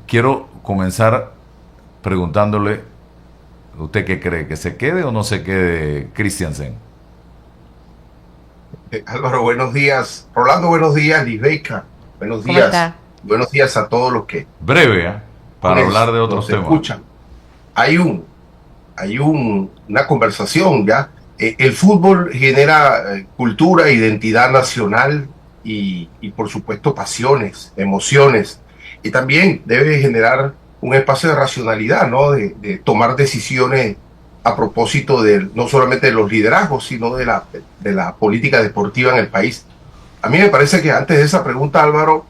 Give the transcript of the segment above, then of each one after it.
Quiero comenzar preguntándole, ¿usted qué cree? ¿Que se quede o no se quede Christiansen? Álvaro, buenos días. Rolando, buenos días. Lisbeika, buenos ¿Cómo días. está? Buenos días a todos los que Breve, ¿eh? Para hablar de otros nos temas. escuchan. Hay una conversación ya. El fútbol genera cultura, identidad nacional y por supuesto pasiones, emociones. Y también debe generar un espacio de racionalidad, ¿no? De tomar decisiones a propósito de no solamente de los liderazgos, sino de la política deportiva en el país. A mí me parece que antes de esa pregunta, Álvaro,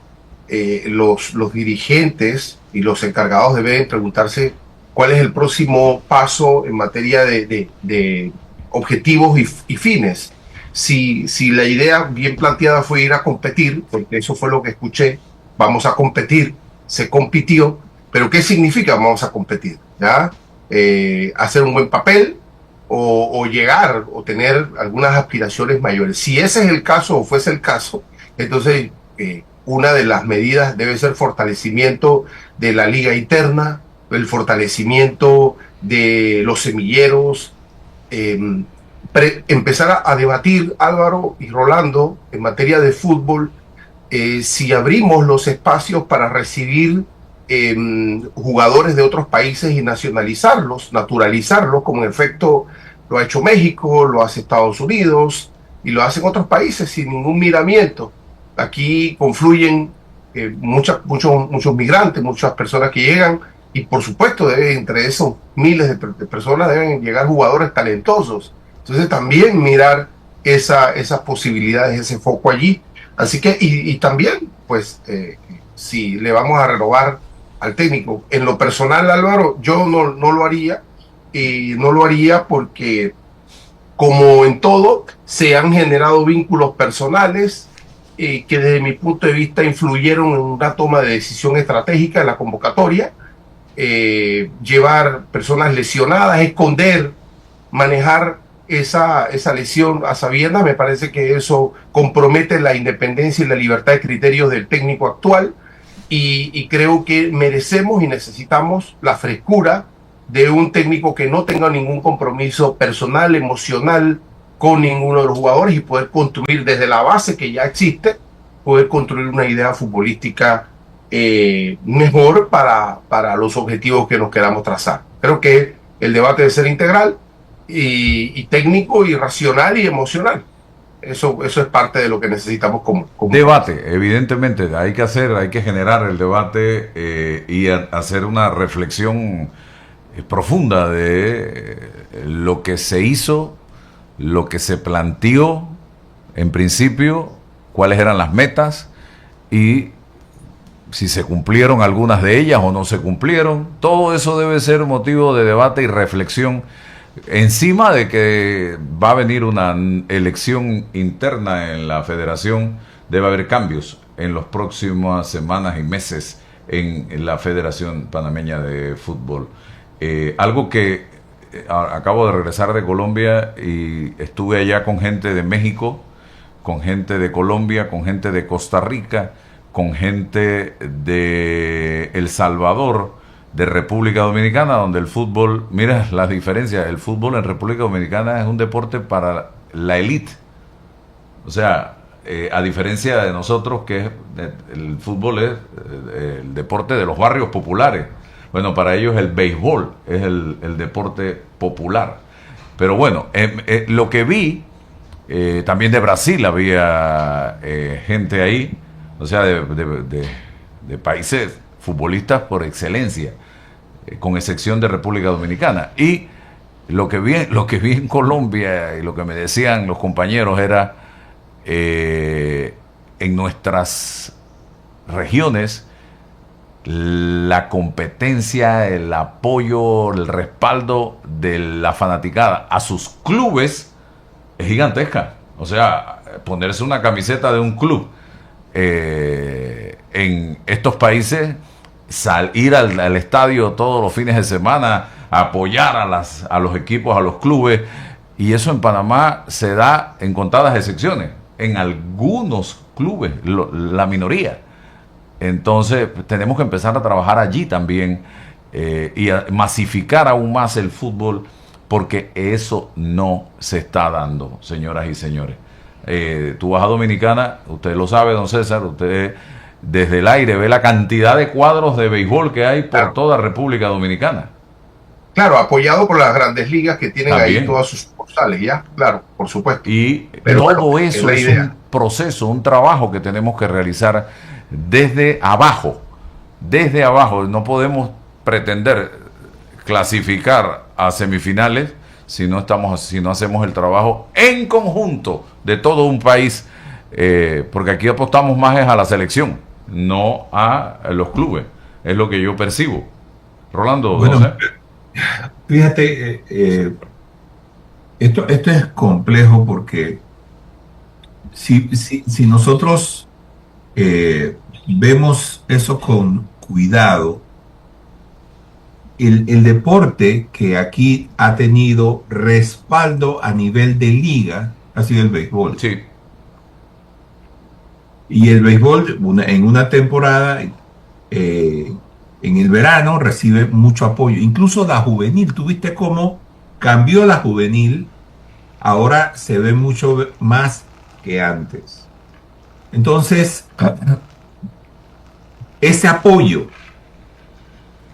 los dirigentes y los encargados deben preguntarse cuál es el próximo paso en materia de objetivos y fines. Si la idea bien planteada fue ir a competir, porque eso fue lo que escuché, vamos a competir, se compitió, pero ¿qué significa vamos a competir? ¿Ya? Hacer un buen papel o llegar o tener algunas aspiraciones mayores. Si ese es el caso o fuese el caso, entonces una de las medidas debe ser fortalecimiento de la liga interna, el fortalecimiento de los semilleros, eh, empezar a debatir, Álvaro y Rolando, en materia de fútbol, si abrimos los espacios para recibir jugadores de otros países y nacionalizarlos, naturalizarlos, como en efecto lo ha hecho México, lo hace Estados Unidos y lo hacen otros países sin ningún miramiento. Aquí confluyen muchos migrantes, muchas personas que llegan y por supuesto entre esos miles de personas deben llegar jugadores talentosos. Entonces también mirar esas posibilidades, ese foco allí. Así que, y también, pues, si le vamos a renovar al técnico. En lo personal, Álvaro, yo no lo haría, y no lo haría porque, como en todo, se han generado vínculos personales que desde mi punto de vista influyeron en una toma de decisión estratégica en la convocatoria, llevar personas lesionadas, esconder, manejar esa lesión a sabiendas, me parece que eso compromete la independencia y la libertad de criterios del técnico actual y creo que merecemos y necesitamos la frescura de un técnico que no tenga ningún compromiso personal, emocional con ninguno de los jugadores y poder construir desde la base que ya existe, poder construir una idea futbolística mejor para los objetivos que nos queramos trazar. Creo que el debate debe ser integral y técnico y racional y emocional. Eso es parte de lo que necesitamos como país. Debate, evidentemente, hay que generar el debate y hacer una reflexión profunda de lo que se hizo, lo que se planteó en principio, cuáles eran las metas y si se cumplieron algunas de ellas o no se cumplieron. Todo eso debe ser motivo de debate y reflexión encima de que va a venir una elección interna en la federación. Debe haber cambios en las próximas semanas y meses en la Federación Panameña de Fútbol. Algo que acabo de regresar de Colombia y estuve allá con gente de México, con gente de Colombia, con gente de Costa Rica, con gente de El Salvador, de República Dominicana, donde el fútbol, mira las diferencias, el fútbol en República Dominicana es un deporte para la élite. O sea, a diferencia de nosotros, que el fútbol es el deporte de los barrios populares. Bueno, para ellos el béisbol es el deporte popular. Pero bueno, lo que vi, también de Brasil había gente ahí, o sea, de países futbolistas por excelencia, con excepción de República Dominicana. Y lo que vi en Colombia y lo que me decían los compañeros era, en nuestras regiones, la competencia, el apoyo, el respaldo de la fanaticada a sus clubes es gigantesca. O sea, ponerse una camiseta de un club en estos países, ir al estadio todos los fines de semana, apoyar a los equipos, a los clubes, y eso en Panamá se da en contadas excepciones, en algunos clubes, la minoría. Entonces tenemos que empezar a trabajar allí también y a masificar aún más el fútbol, porque eso no se está dando, señoras y señores. Tú vas a Dominicana, usted lo sabe, don César, usted desde el aire ve la cantidad de cuadros de béisbol que hay por Claro, toda República Dominicana. claro, apoyado por las grandes ligas que tienen ahí También. todas sus sucursales, ya, claro, por supuesto. Y Pero bueno, todo es eso la es un idea. proceso, un trabajo que tenemos que realizar desde abajo. Desde abajo. No podemos pretender clasificar a semifinales si no hacemos el trabajo en conjunto de todo un país, porque aquí apostamos más es a la selección, no a los clubes. Es lo que yo percibo. Rolando, no Bueno, sé. fíjate, esto es complejo porque si nosotros vemos eso con cuidado, el deporte que aquí ha tenido respaldo a nivel de liga ha sido el béisbol. Sí, Y el béisbol en una temporada, eh, en el verano, recibe mucho apoyo. Incluso la juvenil, ¿tuviste cómo cambió la juvenil? Ahora se ve mucho más que antes. Entonces, ese apoyo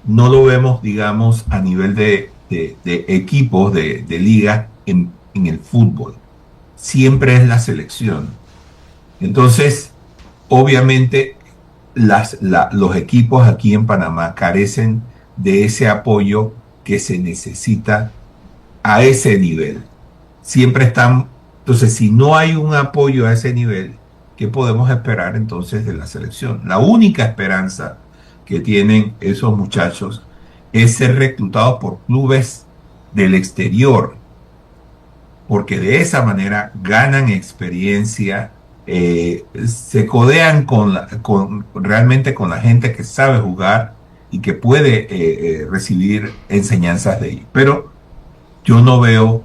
no lo vemos, digamos, a nivel de equipos, de liga en el fútbol. Siempre es la selección. Entonces, obviamente, los equipos aquí en Panamá carecen de ese apoyo que se necesita a ese nivel. Siempre están, entonces, si no hay un apoyo a ese nivel, ¿qué podemos esperar entonces de la selección? La única esperanza que tienen esos muchachos es ser reclutados por clubes del exterior, porque de esa manera ganan experiencia, se codean realmente con la gente que sabe jugar y que puede recibir enseñanzas de ellos. Pero yo no veo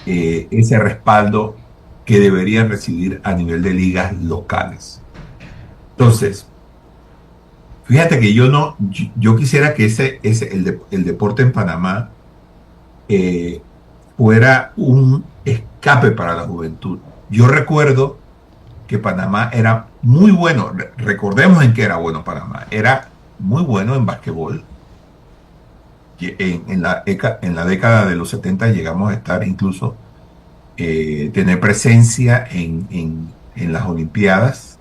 ese respaldo que deberían recibir a nivel de ligas locales. Entonces, fíjate que yo quisiera que el deporte en Panamá eh, fuera un escape para la juventud. Yo recuerdo que Panamá era muy bueno, recordemos en qué era bueno Panamá, era muy bueno en basquetbol. En la década de los 70 llegamos a estar incluso, tener presencia en las Olimpiadas.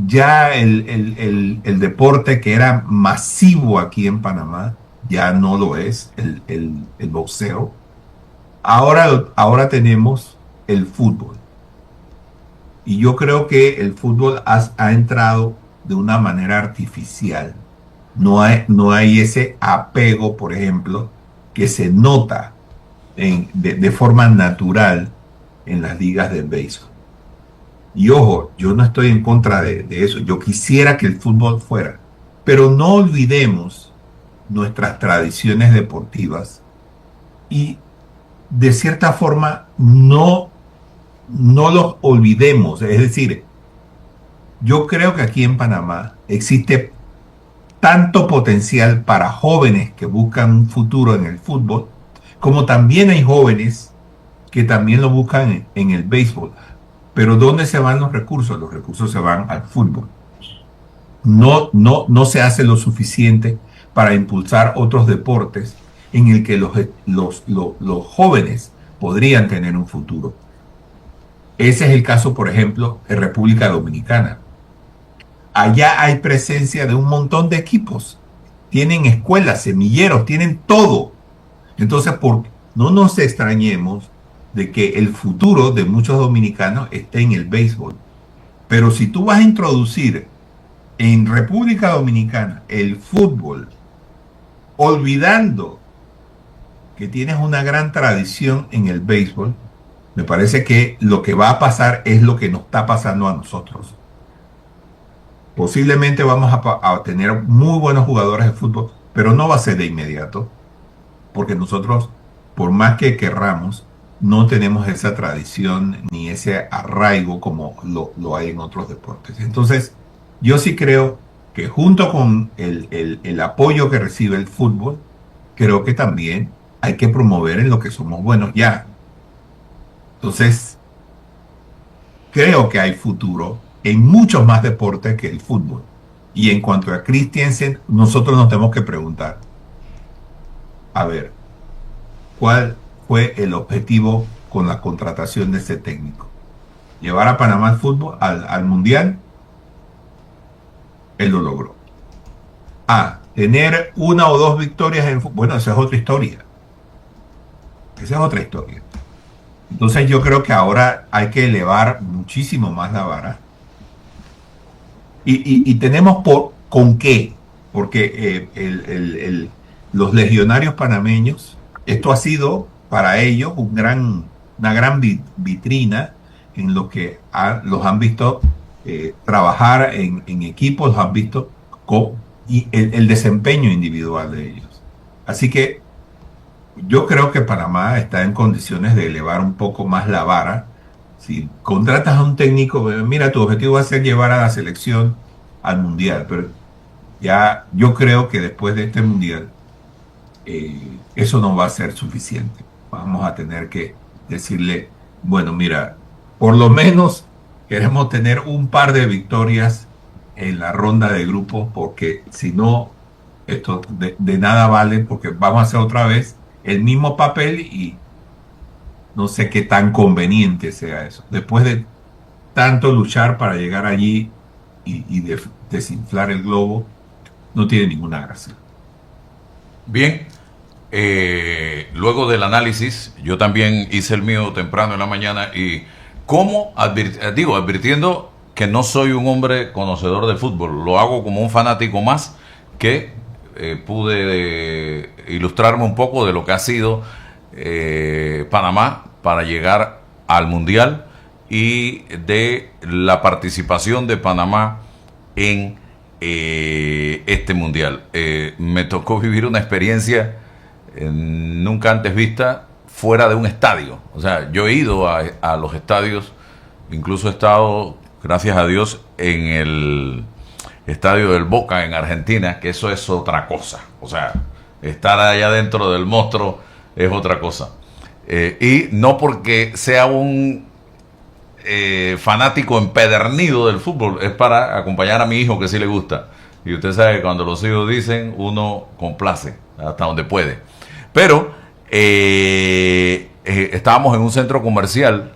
Ya el deporte que era masivo aquí en Panamá ya no lo es, el boxeo. Ahora tenemos el fútbol. Y yo creo que el fútbol ha entrado de una manera artificial. No hay ese apego, por ejemplo, que se nota de forma natural en las ligas de béisbol. Y ojo, yo no estoy en contra de eso. Yo quisiera que el fútbol fuera. Pero no olvidemos nuestras tradiciones deportivas y de cierta forma no los olvidemos. Es decir, yo creo que aquí en Panamá existe tanto potencial para jóvenes que buscan un futuro en el fútbol, como también hay jóvenes que también lo buscan en el béisbol. Pero ¿dónde se van los recursos? Los recursos se van al fútbol. No se hace lo suficiente para impulsar otros deportes en el que los jóvenes podrían tener un futuro. Ese es el caso, por ejemplo, de República Dominicana. Allá hay presencia de un montón de equipos. Tienen escuelas, semilleros, tienen todo. Entonces, no nos extrañemos de que el futuro de muchos dominicanos esté en el béisbol. Pero si tú vas a introducir en República Dominicana el fútbol, olvidando que tienes una gran tradición en el béisbol, me parece que lo que va a pasar es lo que nos está pasando a nosotros. Posiblemente vamos a tener muy buenos jugadores de fútbol, pero no va a ser de inmediato, porque nosotros, por más que querramos, no tenemos esa tradición ni ese arraigo como lo hay en otros deportes. Entonces, yo sí creo que junto con el apoyo que recibe el fútbol, creo que también hay que promover en lo que somos buenos ya. Entonces, creo que hay futuro en muchos más deportes que el fútbol. Y en cuanto a Christiansen, nosotros nos tenemos que preguntar, a ver, ¿cuál fue el objetivo con la contratación de ese técnico? ¿Llevar a Panamá al fútbol, al mundial? Él lo logró. Tener una o dos victorias en fútbol. Bueno, esa es otra historia. Esa es otra historia. Entonces yo creo que ahora hay que elevar muchísimo más la vara. Y tenemos con qué. Porque los legionarios panameños, esto ha sido para ellos una gran vitrina en lo que los han visto trabajar en equipos, los han visto y el desempeño individual de ellos. Así que yo creo que Panamá está en condiciones de elevar un poco más la vara. Si contratas a un técnico, mira, tu objetivo va a ser llevar a la selección al mundial, pero ya yo creo que después de este mundial eso no va a ser suficiente. Vamos a tener que decirle, bueno, mira, por lo menos queremos tener un par de victorias en la ronda de grupos, porque si no, esto de nada vale, porque vamos a hacer otra vez el mismo papel y no sé qué tan conveniente sea eso. Después de tanto luchar para llegar allí y desinflar el globo, no tiene ninguna gracia. Bien, luego del análisis, yo también hice el mío temprano en la mañana y advirtiendo que no soy un hombre conocedor de fútbol, lo hago como un fanático más que pude ilustrarme un poco de lo que ha sido Panamá para llegar al Mundial y de la participación de Panamá en este Mundial. Me tocó vivir una experiencia nunca antes vista fuera de un estadio. O sea, yo he ido a los estadios, incluso he estado, gracias a Dios, en el estadio del Boca en Argentina, que eso es otra cosa. O sea, estar allá dentro del monstruo es otra cosa. Y no porque sea un fanático empedernido del fútbol, es para acompañar a mi hijo que sí le gusta. Y usted sabe que cuando los hijos dicen, uno complace hasta donde puede. Pero estábamos en un centro comercial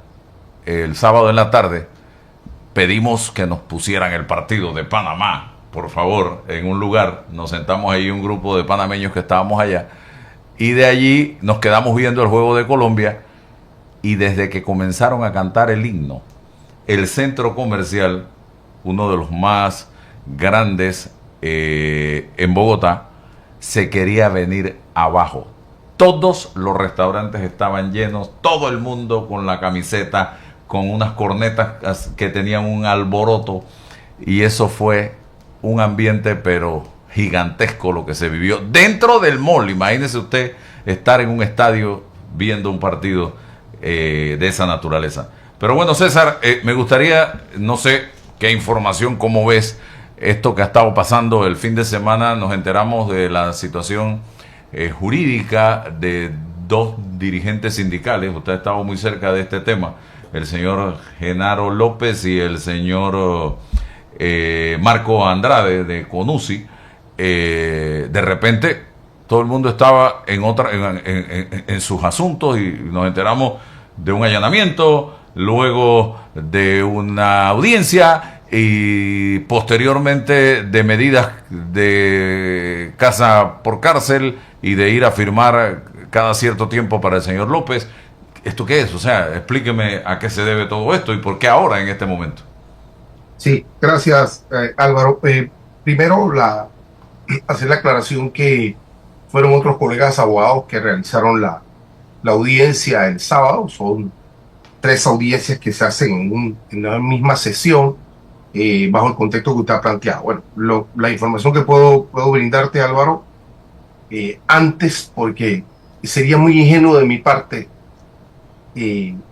el sábado en la tarde. Pedimos que nos pusieran el partido de Panamá, por favor, en un lugar. Nos sentamos ahí un grupo de panameños que estábamos allá. Y de allí nos quedamos viendo el juego de Colombia. Y desde que comenzaron a cantar el himno, el centro comercial, uno de los más grandes en Bogotá, se quería venir abajo. Todos los restaurantes estaban llenos, todo el mundo con la camiseta, con unas cornetas que tenían un alboroto, y eso fue un ambiente pero gigantesco lo que se vivió dentro del mall. Imagínese usted estar en un estadio viendo un partido de esa naturaleza. Pero bueno, César, me gustaría, no sé qué información, cómo ves esto que ha estado pasando el fin de semana. Nos enteramos de la situación jurídica de dos dirigentes sindicales. Usted ha estado muy cerca de este tema, el señor Genaro López y el señor Marco Andrade de CONUSI. De repente todo el mundo estaba en sus asuntos y nos enteramos de un allanamiento, luego de una audiencia y posteriormente de medidas de casa por cárcel y de ir a firmar cada cierto tiempo para el señor López. ¿Esto qué es? O sea, explíqueme a qué se debe todo esto y por qué ahora en este momento. Sí, gracias, Álvaro. Primero, hacer la aclaración que fueron otros colegas abogados que realizaron la audiencia el sábado. Son 3 audiencias que se hacen en la misma sesión, bajo el contexto que usted ha planteado. Bueno, la información que puedo brindarte, Álvaro, antes, porque sería muy ingenuo de mi parte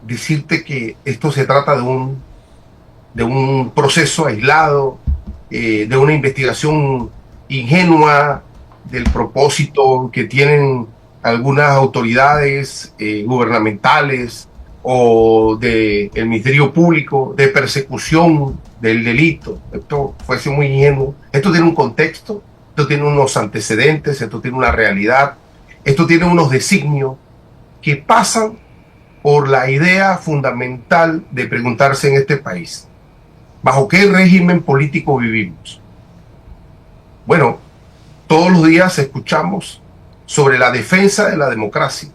decirte que esto se trata de un proceso aislado, de una investigación ingenua del propósito que tienen algunas autoridades gubernamentales o del Ministerio Público de persecución del delito. Esto fuese muy ingenuo. Esto tiene un contexto, esto tiene unos antecedentes, esto tiene una realidad, esto tiene unos designios que pasan por la idea fundamental de preguntarse en este país: ¿bajo qué régimen político vivimos? Bueno, todos los días escuchamos sobre la defensa de la democracia.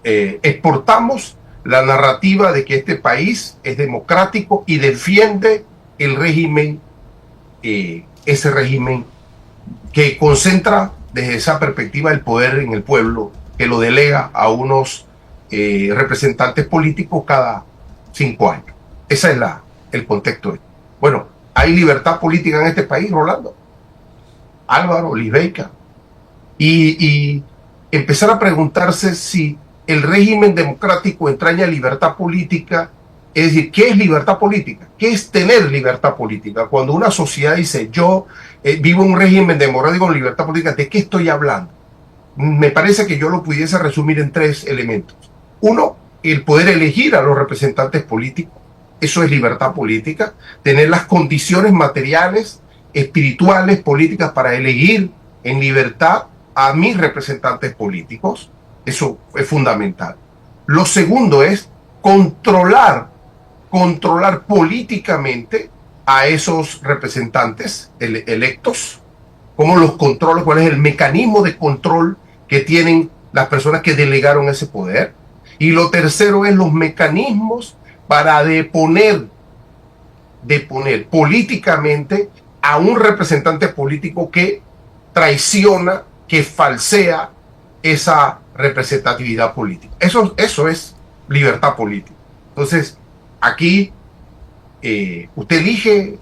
Exportamos la narrativa de que este país es democrático y defiende el régimen, ese régimen que concentra desde esa perspectiva el poder en el pueblo, que lo delega a unos representantes políticos cada 5 años. Ese es el contexto. Bueno, ¿hay libertad política en este país, Rolando? Álvaro, Lisbeica. Y empezar a preguntarse si el régimen democrático entraña libertad política. Es decir, ¿qué es libertad política? ¿Qué es tener libertad política? Cuando una sociedad dice, yo vivo en un régimen democrático con libertad política, ¿de qué estoy hablando? Me parece que yo lo pudiese resumir en 3 elementos. Uno, el poder elegir a los representantes políticos. Eso es libertad política. Tener las condiciones materiales, espirituales, políticas para elegir en libertad a mis representantes políticos. Eso es fundamental. Lo segundo es controlar políticamente a esos representantes electos. ¿Cómo los controlo? ¿Cuál es el mecanismo de control que tienen las personas que delegaron ese poder? Y lo tercero es los mecanismos para deponer políticamente a un representante político que traiciona, que falsea esa representatividad política. Eso es libertad política. Entonces, aquí usted elige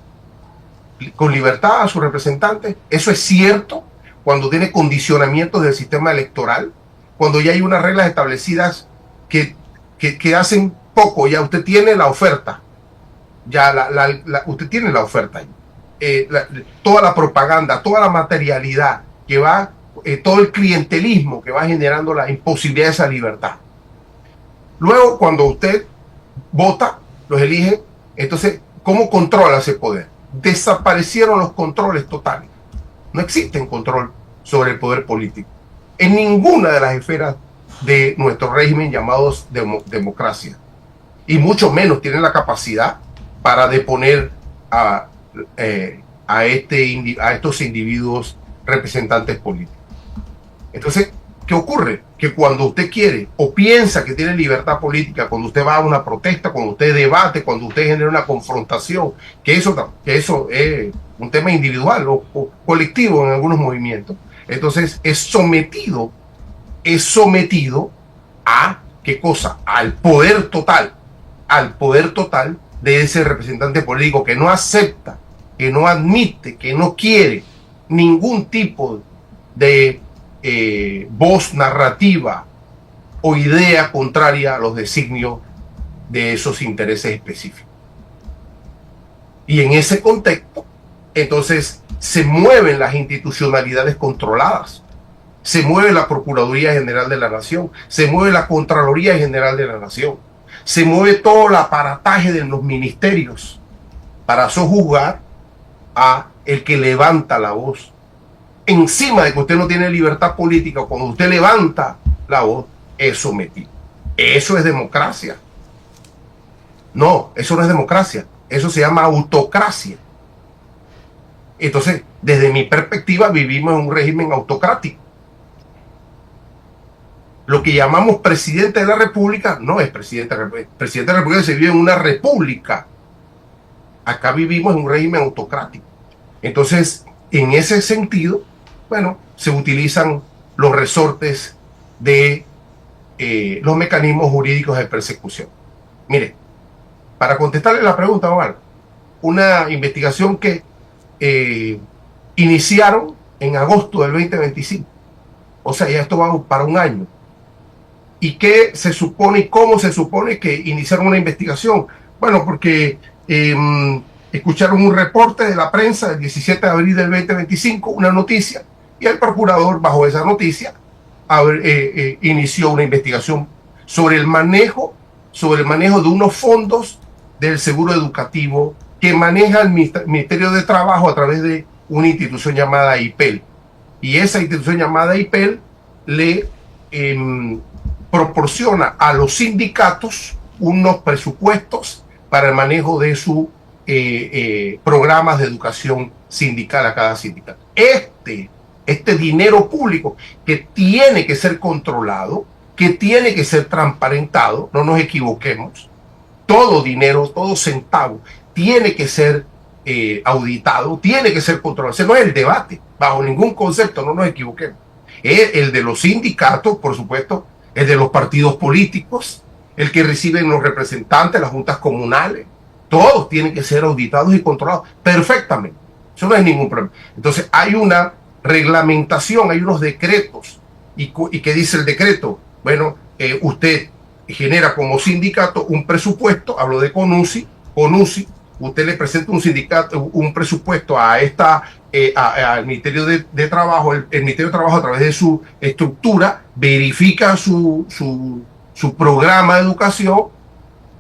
con libertad a su representante. Eso es cierto cuando tiene condicionamientos del sistema electoral, cuando ya hay unas reglas establecidas que hacen poco. Ya usted tiene la oferta, usted tiene la oferta, toda la propaganda, toda la materialidad que va, todo el clientelismo que va generando la imposibilidad de esa libertad. Luego, cuando usted vota, los elige, entonces, ¿cómo controla ese poder? Desaparecieron los controles totales. No existen control sobre el poder político en ninguna de las esferas de nuestro régimen llamados democracia. Y mucho menos tienen la capacidad para deponer a estos individuos representantes políticos. Entonces, ¿qué ocurre? Que cuando usted quiere o piensa que tiene libertad política, cuando usted va a una protesta, cuando usted debate, cuando usted genera una confrontación, que eso es un tema individual o colectivo en algunos movimientos, entonces es sometido a, ¿qué cosa? Al poder total de ese representante político que no acepta, que no admite, que no quiere ningún tipo de voz narrativa o idea contraria a los designios de esos intereses específicos. Y en ese contexto, entonces, se mueven las institucionalidades controladas, se mueve la Procuraduría General de la Nación, se mueve la Contraloría General de la Nación, se mueve todo el aparataje de los ministerios para sojuzgar a el que levanta la voz. Encima de que usted no tiene libertad política, cuando usted levanta la voz, es sometido. Eso es democracia. No, eso no es democracia. Eso se llama autocracia. Entonces, desde mi perspectiva, vivimos en un régimen autocrático. Lo que llamamos presidente de la República no es presidente de la República. El presidente de la República se vive en una república. Acá vivimos en un régimen autocrático. Entonces, en ese sentido, bueno, se utilizan los resortes de los mecanismos jurídicos de persecución. Mire, para contestarle la pregunta, Omar, una investigación que iniciaron en agosto del 2025. O sea, ya esto va para un año. ¿Y qué se supone y cómo se supone que iniciaron una investigación? Bueno, porque escucharon un reporte de la prensa del 17 de abril del 2025, una noticia, y el procurador, bajo esa noticia, inició una investigación sobre el manejo de unos fondos del seguro educativo que maneja el Ministerio de Trabajo a través de una institución llamada IPEL. Y esa institución llamada IPEL le proporciona a los sindicatos unos presupuestos para el manejo de sus programas de educación sindical a cada sindicato. Este dinero público que tiene que ser controlado, que tiene que ser transparentado, no nos equivoquemos, todo dinero, todo centavo tiene que ser auditado, tiene que ser controlado. Ese no es el debate, bajo ningún concepto, no nos equivoquemos. Es el de los sindicatos, por supuesto, el de los partidos políticos, el que reciben los representantes, las juntas comunales, todos tienen que ser auditados y controlados perfectamente. Eso no es ningún problema. Entonces hay una reglamentación, hay unos decretos. ¿Y qué dice el decreto? Bueno, usted genera como sindicato un presupuesto, hablo de CONUSI, usted le presenta un presupuesto a al Ministerio de Trabajo, el Ministerio de Trabajo a través de su estructura verifica su programa de educación,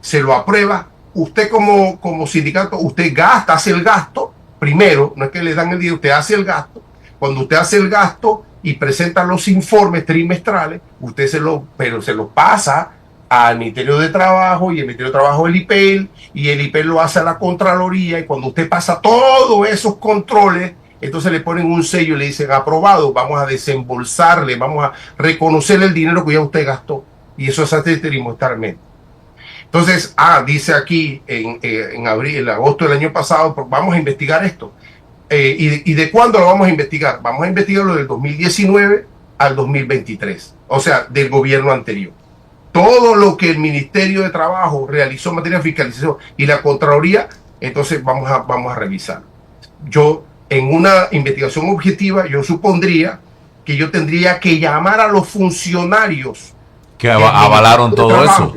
se lo aprueba. Usted como sindicato, usted hace el gasto, primero, no es que le dan el dinero, usted hace el gasto. Cuando usted hace el gasto y presenta los informes trimestrales, usted se lo pasa al Ministerio de Trabajo, y el Ministerio de Trabajo el IPEL, y el IPEL lo hace a la Contraloría, y cuando usted pasa todos esos controles, entonces le ponen un sello y le dicen aprobado, vamos a desembolsarle, vamos a reconocer el dinero que ya usted gastó, y eso se hace trimestralmente. Entonces, dice aquí en agosto del año pasado, vamos a investigar esto. ¿Y de cuándo lo vamos a investigar? Vamos a investigarlo del 2019 al 2023, o sea, del gobierno anterior. Todo lo que el Ministerio de Trabajo realizó en materia de fiscalización y la Contraloría, entonces vamos a revisar. Yo, en una investigación objetiva, yo supondría que yo tendría que llamar a los funcionarios que avalaron todo eso,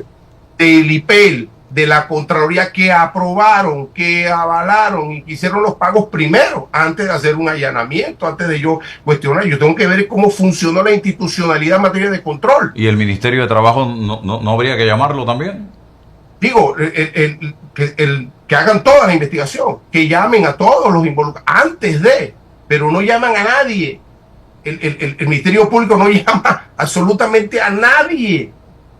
del IPEL, de la Contraloría, que aprobaron, que avalaron y que hicieron los pagos primero, antes de hacer un allanamiento, antes de yo cuestionar. Yo tengo que ver cómo funcionó la institucionalidad en materia de control. ¿Y el Ministerio de Trabajo no habría que llamarlo también? Digo, que hagan toda la investigación, que llamen a todos los involucrados, antes pero no llaman a nadie. El Ministerio Público no llama absolutamente a nadie.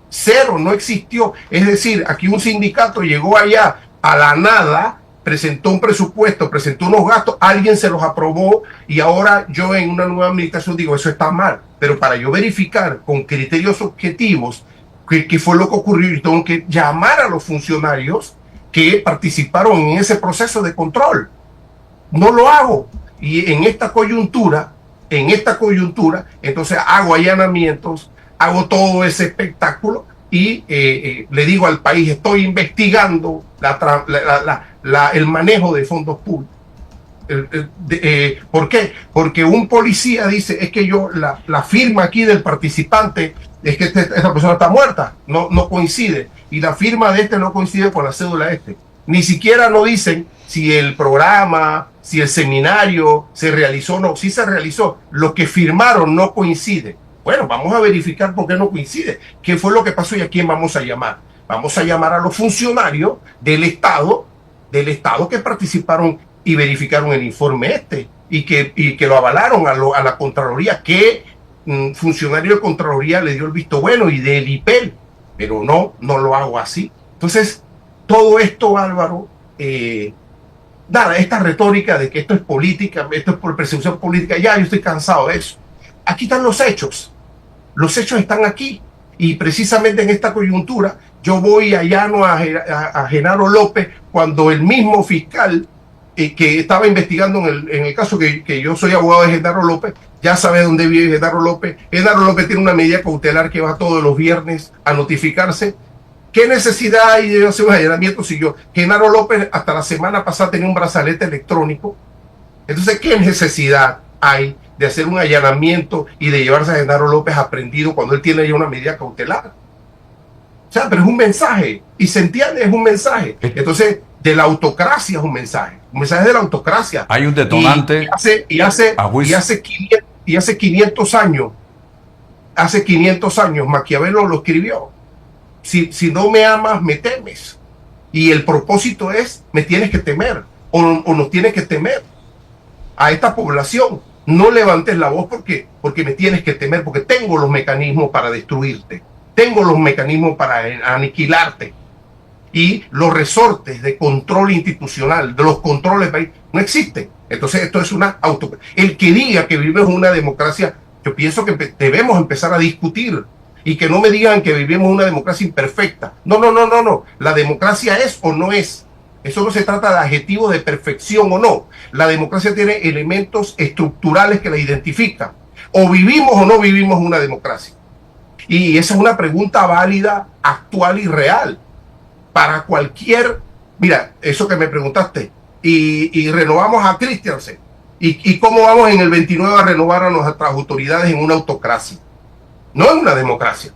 Cero, no existió. Es decir, aquí un sindicato llegó allá a la nada, presentó un presupuesto, presentó unos gastos, alguien se los aprobó, y ahora yo en una nueva administración digo, eso está mal. Pero para yo verificar con criterios objetivos qué fue lo que ocurrió, yo tengo que llamar a los funcionarios que participaron en ese proceso de control. No lo hago. Y en esta coyuntura, entonces hago allanamientos, hago todo ese espectáculo y le digo al país, estoy investigando el manejo de fondos públicos. ¿Por qué? Porque un policía dice, es que la firma aquí del participante es que esta persona está muerta, no coincide, y la firma de este no coincide con la cédula de este. Ni siquiera nos dicen si el programa, si el seminario se realizó o no. Si se realizó, lo que firmaron no coincide. Bueno, vamos a verificar por qué no coincide, qué fue lo que pasó y a quién vamos a llamar. Vamos a llamar a los funcionarios del Estado que participaron y verificaron el informe y que lo avalaron a la Contraloría. ¿Qué funcionario de Contraloría le dio el visto bueno? Y del IPEL, pero no lo hago así. Entonces, todo esto, Álvaro, esta retórica de que esto es política, esto es por persecución política, ya yo estoy cansado de eso. Aquí están los hechos. Los hechos están aquí, y precisamente en esta coyuntura yo voy allá a Genaro López, cuando el mismo fiscal que estaba investigando en el caso, que yo soy abogado de Genaro López, ya sabe dónde vive Genaro López. Genaro López tiene una medida cautelar que va todos los viernes a notificarse. ¿Qué necesidad hay de hacer un allanamiento si Genaro López hasta la semana pasada tenía un brazalete electrónico? Entonces, ¿qué necesidad hay de hacer un allanamiento y de llevarse a Genaro López aprendido cuando él tiene ya una medida cautelar? O sea, pero es un mensaje, y se entiende, es un mensaje. Entonces, de la autocracia es un mensaje de la autocracia. Hay un detonante. Y hace 500 años, Maquiavelo lo escribió. Si no me amas, me temes. Y el propósito es, me tienes que temer, o nos tienes que temer a esta población. No levantes la voz porque me tienes que temer, porque tengo los mecanismos para destruirte, tengo los mecanismos para aniquilarte. Y los resortes de control institucional, de los controles no existen. Entonces esto es una el que diga que vivimos una democracia, yo pienso que debemos empezar a discutir, y que no me digan que vivimos una democracia imperfecta. No. La democracia es o no es. Eso no se trata de adjetivos de perfección o no. La democracia tiene elementos estructurales que la identifican. O vivimos o no vivimos una democracia. Y esa es una pregunta válida, actual y real. Para cualquier... Mira, eso que me preguntaste. Y renovamos a Christiansen. ¿Y cómo vamos en el 29 a renovar a nuestras autoridades en una autocracia? No en una democracia.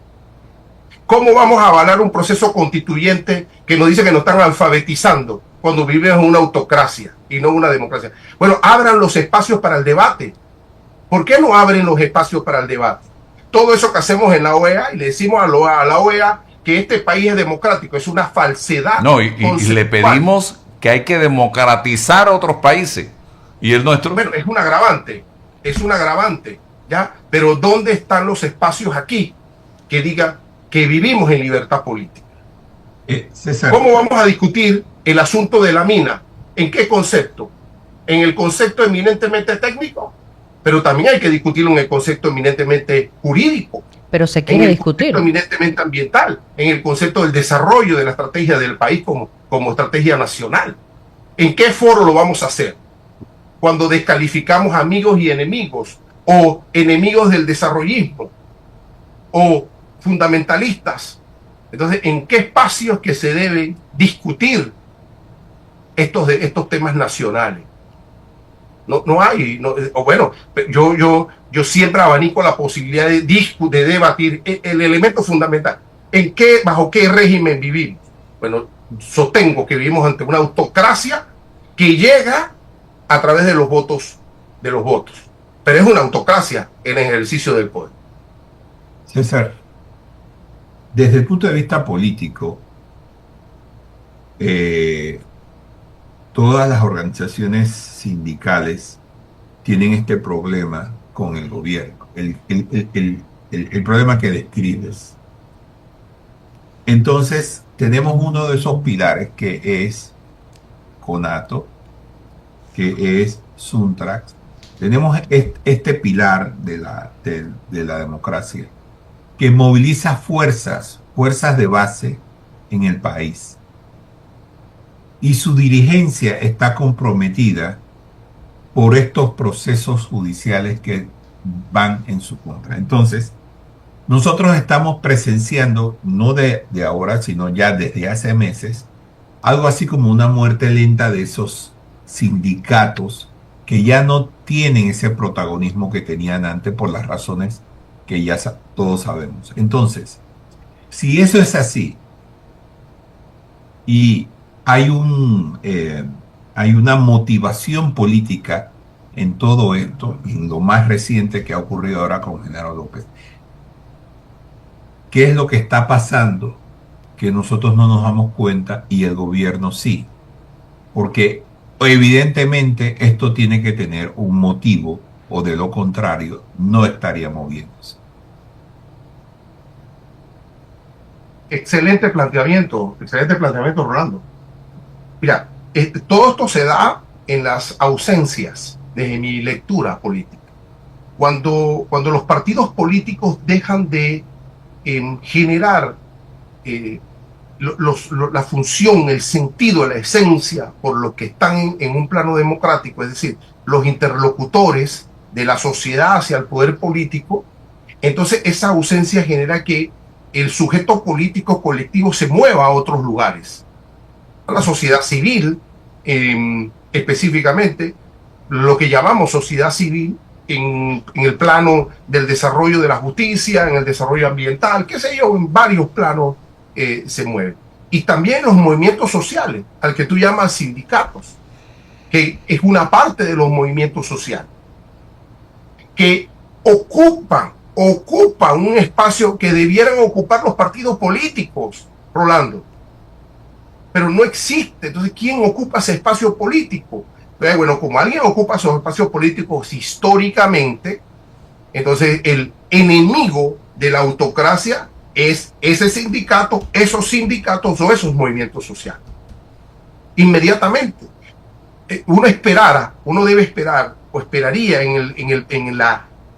¿Cómo vamos a avalar un proceso constituyente que nos dice que nos están alfabetizando cuando vivimos en una autocracia y no una democracia? Bueno, abran los espacios para el debate. ¿Por qué no abren los espacios para el debate? Todo eso que hacemos en la OEA, y le decimos a la OEA que este país es democrático, es una falsedad. No, y le pedimos que hay que democratizar a otros países. ¿Y el nuestro? Bueno, es un agravante, ¿ya? Pero ¿dónde están los espacios aquí que digan que vivimos en libertad política? César, ¿Cómo vamos a discutir el asunto de la mina? ¿En qué concepto? ¿En el concepto eminentemente técnico? Pero también hay que discutirlo en el concepto eminentemente jurídico. Pero se quiere discutir. En el concepto eminentemente ambiental, en el concepto del desarrollo de la estrategia del país como estrategia nacional. ¿En qué foro lo vamos a hacer? Cuando descalificamos amigos y enemigos, o enemigos del desarrollismo, o fundamentalistas. Entonces, ¿en qué espacios que se deben discutir estos temas nacionales? No hay, o bueno, yo siempre abanico la posibilidad de debatir el elemento fundamental. ¿Bajo qué régimen vivimos? Bueno, sostengo que vivimos ante una autocracia que llega a través de los votos, pero es una autocracia en el ejercicio del poder. César, desde el punto de vista político, todas las organizaciones sindicales tienen este problema con el gobierno, el problema que describes. Entonces, tenemos uno de esos pilares que es CONATO, que es Suntrax. Tenemos este pilar de la democracia que moviliza fuerzas de base en el país. Y su dirigencia está comprometida por estos procesos judiciales que van en su contra. Entonces, nosotros estamos presenciando, no de ahora, sino ya desde hace meses, algo así como una muerte lenta de esos sindicatos que ya no tienen ese protagonismo que tenían antes por las razones que ya todos sabemos. Entonces, si eso es así y hay una motivación política en todo esto, en lo más reciente que ha ocurrido ahora con Genaro López, ¿qué es lo que está pasando? Que nosotros no nos damos cuenta y el gobierno sí, porque evidentemente esto tiene que tener un motivo, o de lo contrario no estaría moviéndose. Excelente planteamiento, Rolando. Mira, todo esto se da en las ausencias de mi lectura política. Cuando los partidos políticos dejan de generar la función, el sentido, la esencia por lo que están en un plano democrático, es decir, los interlocutores de la sociedad hacia el poder político, entonces esa ausencia genera que el sujeto político colectivo se mueva a otros lugares. La sociedad civil, específicamente, lo que llamamos sociedad civil, en el plano del desarrollo de la justicia, en el desarrollo ambiental, qué sé yo, en varios planos se mueve. y también los movimientos sociales, al que tú llamas sindicatos, que es una parte de los movimientos sociales, que ocupan un espacio que debieran ocupar los partidos políticos, Rolando, pero no existe. Entonces, ¿quién ocupa ese espacio político? Bueno, como alguien ocupa esos espacios políticos históricamente, entonces el enemigo de la autocracia es ese sindicato, esos sindicatos o esos movimientos sociales. Inmediatamente. Uno debe esperar o esperaría en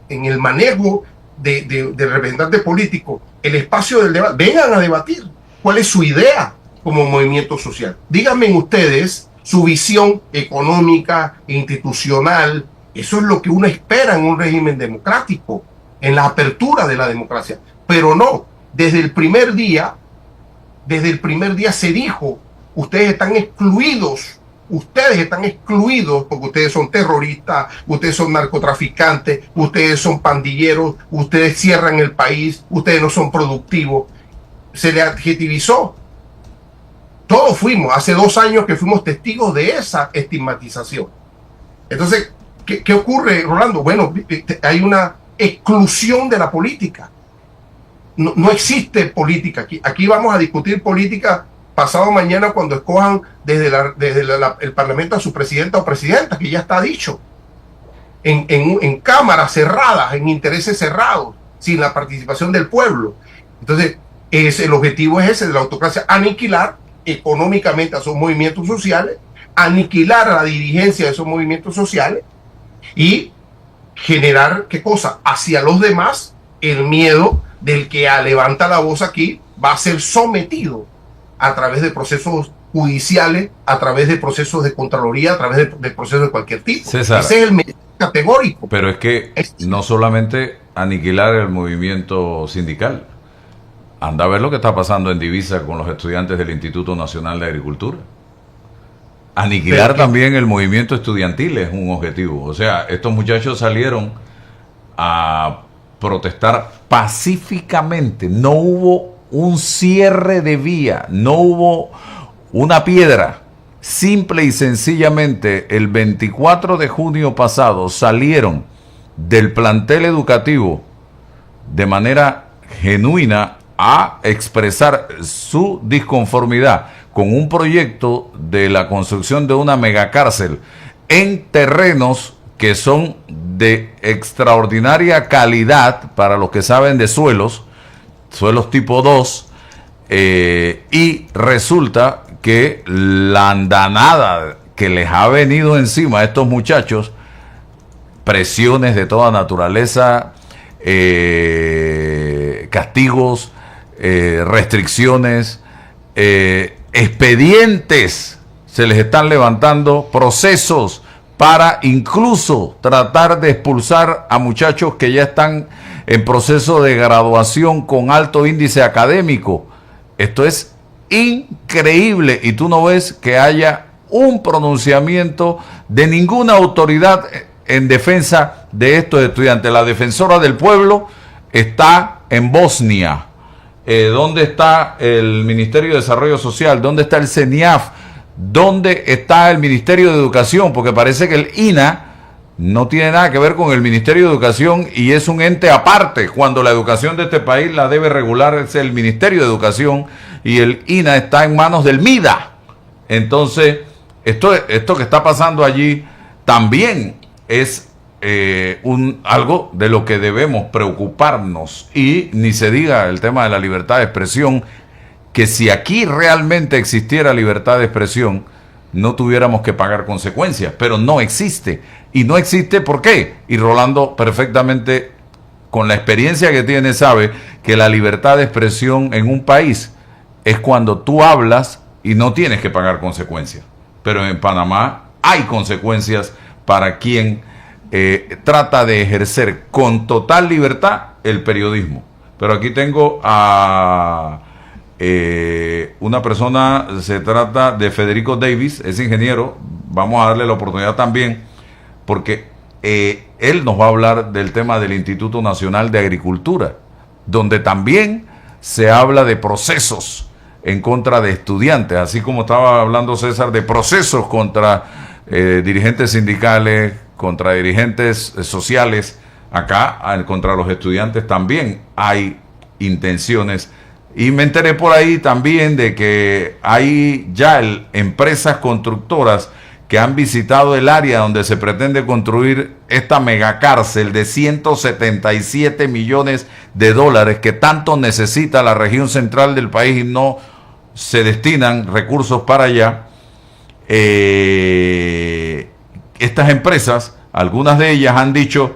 el manejo de representantes políticos el espacio del debate. Vengan a debatir cuál es su idea como movimiento social. Díganme ustedes su visión económica e institucional. Eso es lo que uno espera en un régimen democrático, en la apertura de la democracia. Pero no, desde el primer día se dijo, ustedes están excluidos porque ustedes son terroristas, ustedes son narcotraficantes, ustedes son pandilleros, ustedes cierran el país, ustedes no son productivos. Se le adjetivizó. Todos fuimos, hace 2 años que fuimos testigos de esa estigmatización. Entonces, ¿qué ocurre, Rolando? Bueno, hay una exclusión de la política. No existe política. Aquí vamos a discutir política pasado mañana cuando escojan desde el Parlamento a su presidenta o presidenta, que ya está dicho, en cámaras cerradas, en intereses cerrados, sin la participación del pueblo. Entonces, el objetivo es ese de la autocracia: aniquilar económicamente a esos movimientos sociales, aniquilar a la dirigencia de esos movimientos sociales y generar, ¿qué cosa? Hacia los demás el miedo del que levanta la voz aquí va a ser sometido a través de procesos judiciales, a través de procesos de Contraloría, a través de procesos de cualquier tipo. César, ese es el mensaje categórico. Pero es que no solamente aniquilar el movimiento sindical. Anda a ver lo que está pasando en Divisa con los estudiantes del Instituto Nacional de Agricultura. Aniquilar también el movimiento estudiantil es un objetivo. O sea, estos muchachos salieron a protestar pacíficamente. No hubo un cierre de vía, no hubo una piedra. Simple y sencillamente, el 24 de junio pasado salieron del plantel educativo de manera genuina a expresar su disconformidad con un proyecto de la construcción de una megacárcel en terrenos que son de extraordinaria calidad para los que saben de suelos tipo 2, y resulta que la andanada que les ha venido encima a estos muchachos, presiones de toda naturaleza, castigos, restricciones, expedientes se les están levantando, procesos para incluso tratar de expulsar a muchachos que ya están en proceso de graduación con alto índice académico. Esto es increíble y tú no ves que haya un pronunciamiento de ninguna autoridad en defensa de estos estudiantes. La defensora del pueblo está en Bosnia. ¿Dónde está el Ministerio de Desarrollo Social? ¿Dónde está el CENIAF? ¿Dónde está el Ministerio de Educación? Porque parece que el INA no tiene nada que ver con el Ministerio de Educación y es un ente aparte, cuando la educación de este país la debe regular es el Ministerio de Educación y el INA está en manos del MIDA. Entonces, esto que está pasando allí también es algo de lo que debemos preocuparnos, y ni se diga el tema de la libertad de expresión, que si aquí realmente existiera libertad de expresión no tuviéramos que pagar consecuencias, pero no existe. Y no existe, ¿por qué? Y Rolando perfectamente, con la experiencia que tiene, sabe que la libertad de expresión en un país es cuando tú hablas y no tienes que pagar consecuencias. Pero en Panamá hay consecuencias para quien trata de ejercer con total libertad el periodismo. Pero aquí tengo a una persona, se trata de Federico Davis, es ingeniero. Vamos a darle la oportunidad también, porque él nos va a hablar del tema del Instituto Nacional de Agricultura, donde también se habla de procesos en contra de estudiantes, así como estaba hablando César de procesos contra dirigentes sindicales, contra dirigentes sociales. Acá, contra los estudiantes también hay intenciones. Y me enteré por ahí también de que hay ya empresas constructoras que han visitado el área donde se pretende construir esta megacárcel de 177 millones de dólares que tanto necesita la región central del país y no se destinan recursos para allá. Estas empresas, algunas de ellas han dicho: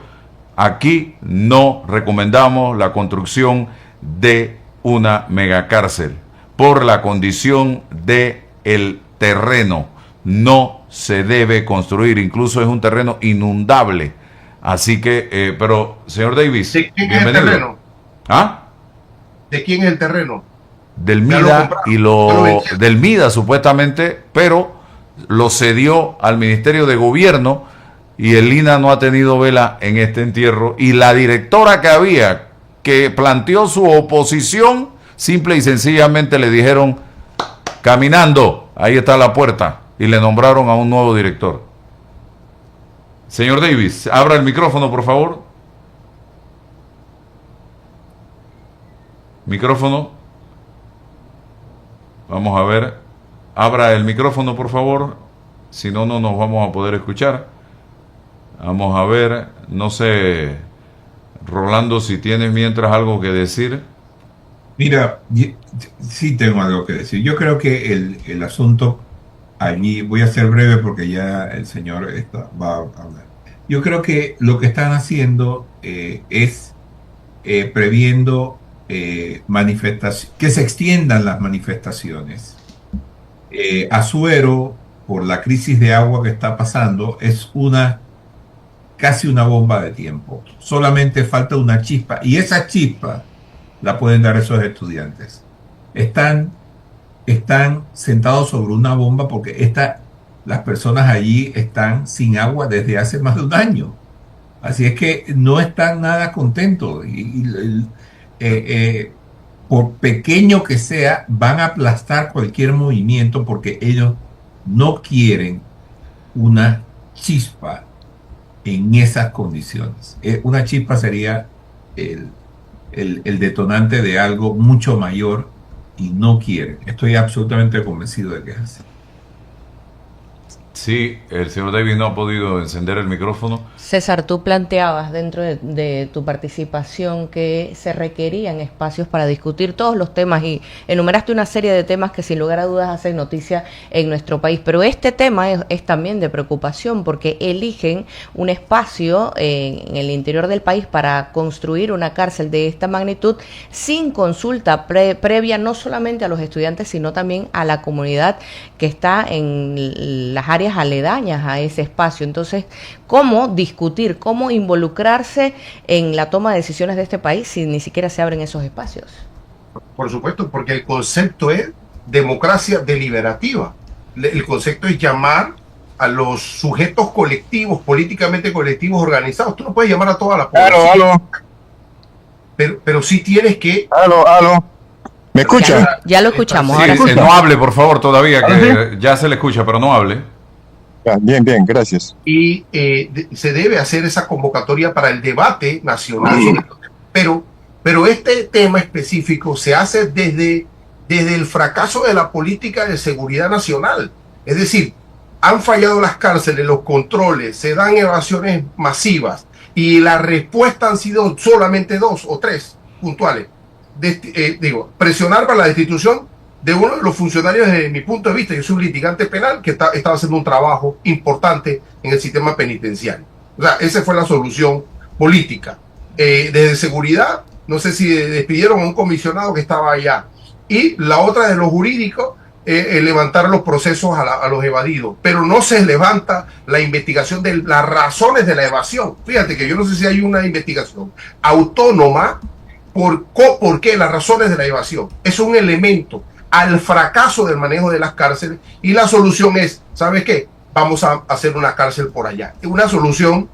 aquí no recomendamos la construcción de una megacárcel por la condición de el terreno. No se debe construir, incluso es un terreno inundable. Así que, pero, señor Davis, ¿de quién bienvenido. es el terreno? ¿Ah? ¿De quién es el terreno? Del MIDA del MIDA supuestamente, pero lo cedió al Ministerio de Gobierno y el INA no ha tenido vela en este entierro, y la directora que había, que planteó su oposición, simple y sencillamente le dijeron: caminando, ahí está la puerta, y le nombraron a un nuevo director. Señor Davis, abra el micrófono, por favor. Micrófono. Vamos a ver. Abra el micrófono, por favor. Si no, no nos vamos a poder escuchar. Vamos a ver. No sé, Rolando, si tienes mientras algo que decir. Mira, sí tengo algo que decir. Yo creo que el asunto allí, voy a ser breve porque ya el señor va a hablar. Yo creo que lo que están haciendo es previendo manifestaciones, que se extiendan las manifestaciones. Azuero, por la crisis de agua que está pasando, es casi una bomba de tiempo. Solamente falta una chispa, y esa chispa la pueden dar esos estudiantes. Están sentados sobre una bomba porque las personas allí están sin agua desde hace más de un año. Así es que no están nada contentos. Por pequeño que sea, van a aplastar cualquier movimiento porque ellos no quieren una chispa en esas condiciones. Una chispa sería el detonante de algo mucho mayor, y no quieren. Estoy absolutamente convencido de que es así. Sí, el señor David no ha podido encender el micrófono. César, tú planteabas dentro de tu participación que se requerían espacios para discutir todos los temas, y enumeraste una serie de temas que sin lugar a dudas hacen noticia en nuestro país, pero este tema es también de preocupación porque eligen un espacio en el interior del país para construir una cárcel de esta magnitud sin consulta previa no solamente a los estudiantes sino también a la comunidad que está en las áreas aledañas a ese espacio. Entonces, ¿cómo discutir, cómo involucrarse en la toma de decisiones de este país si ni siquiera se abren esos espacios? Por supuesto, porque el concepto es democracia deliberativa. El concepto es llamar a los sujetos colectivos, políticamente colectivos organizados. Tú no puedes llamar a toda la población. Aló. Pero sí tienes que... Aló. ¿Me escucha? Ya lo escuchamos. Sí, Ahora sí. no hable, por favor, todavía, que ya se le escucha, pero no hable. Bien, gracias. Y se debe hacer esa convocatoria para el debate nacional. Pero este tema específico se hace desde el fracaso de la política de seguridad nacional. Es decir, han fallado las cárceles, los controles, se dan evasiones masivas y la respuesta han sido solamente 2 o 3 puntuales. Presionar para la destitución de uno de los funcionarios. Desde mi punto de vista, yo soy un litigante penal que estaba haciendo un trabajo importante en el sistema penitenciario. O sea, esa fue la solución política. Desde seguridad, no sé si despidieron a un comisionado que estaba allá. Y la otra de lo jurídico, levantar los procesos a los evadidos. Pero no se levanta la investigación de las razones de la evasión. Fíjate que yo no sé si hay una investigación autónoma por qué las razones de la evasión. Es un elemento al fracaso del manejo de las cárceles, y la solución es, ¿sabes qué? Vamos a hacer una cárcel por allá. Una solución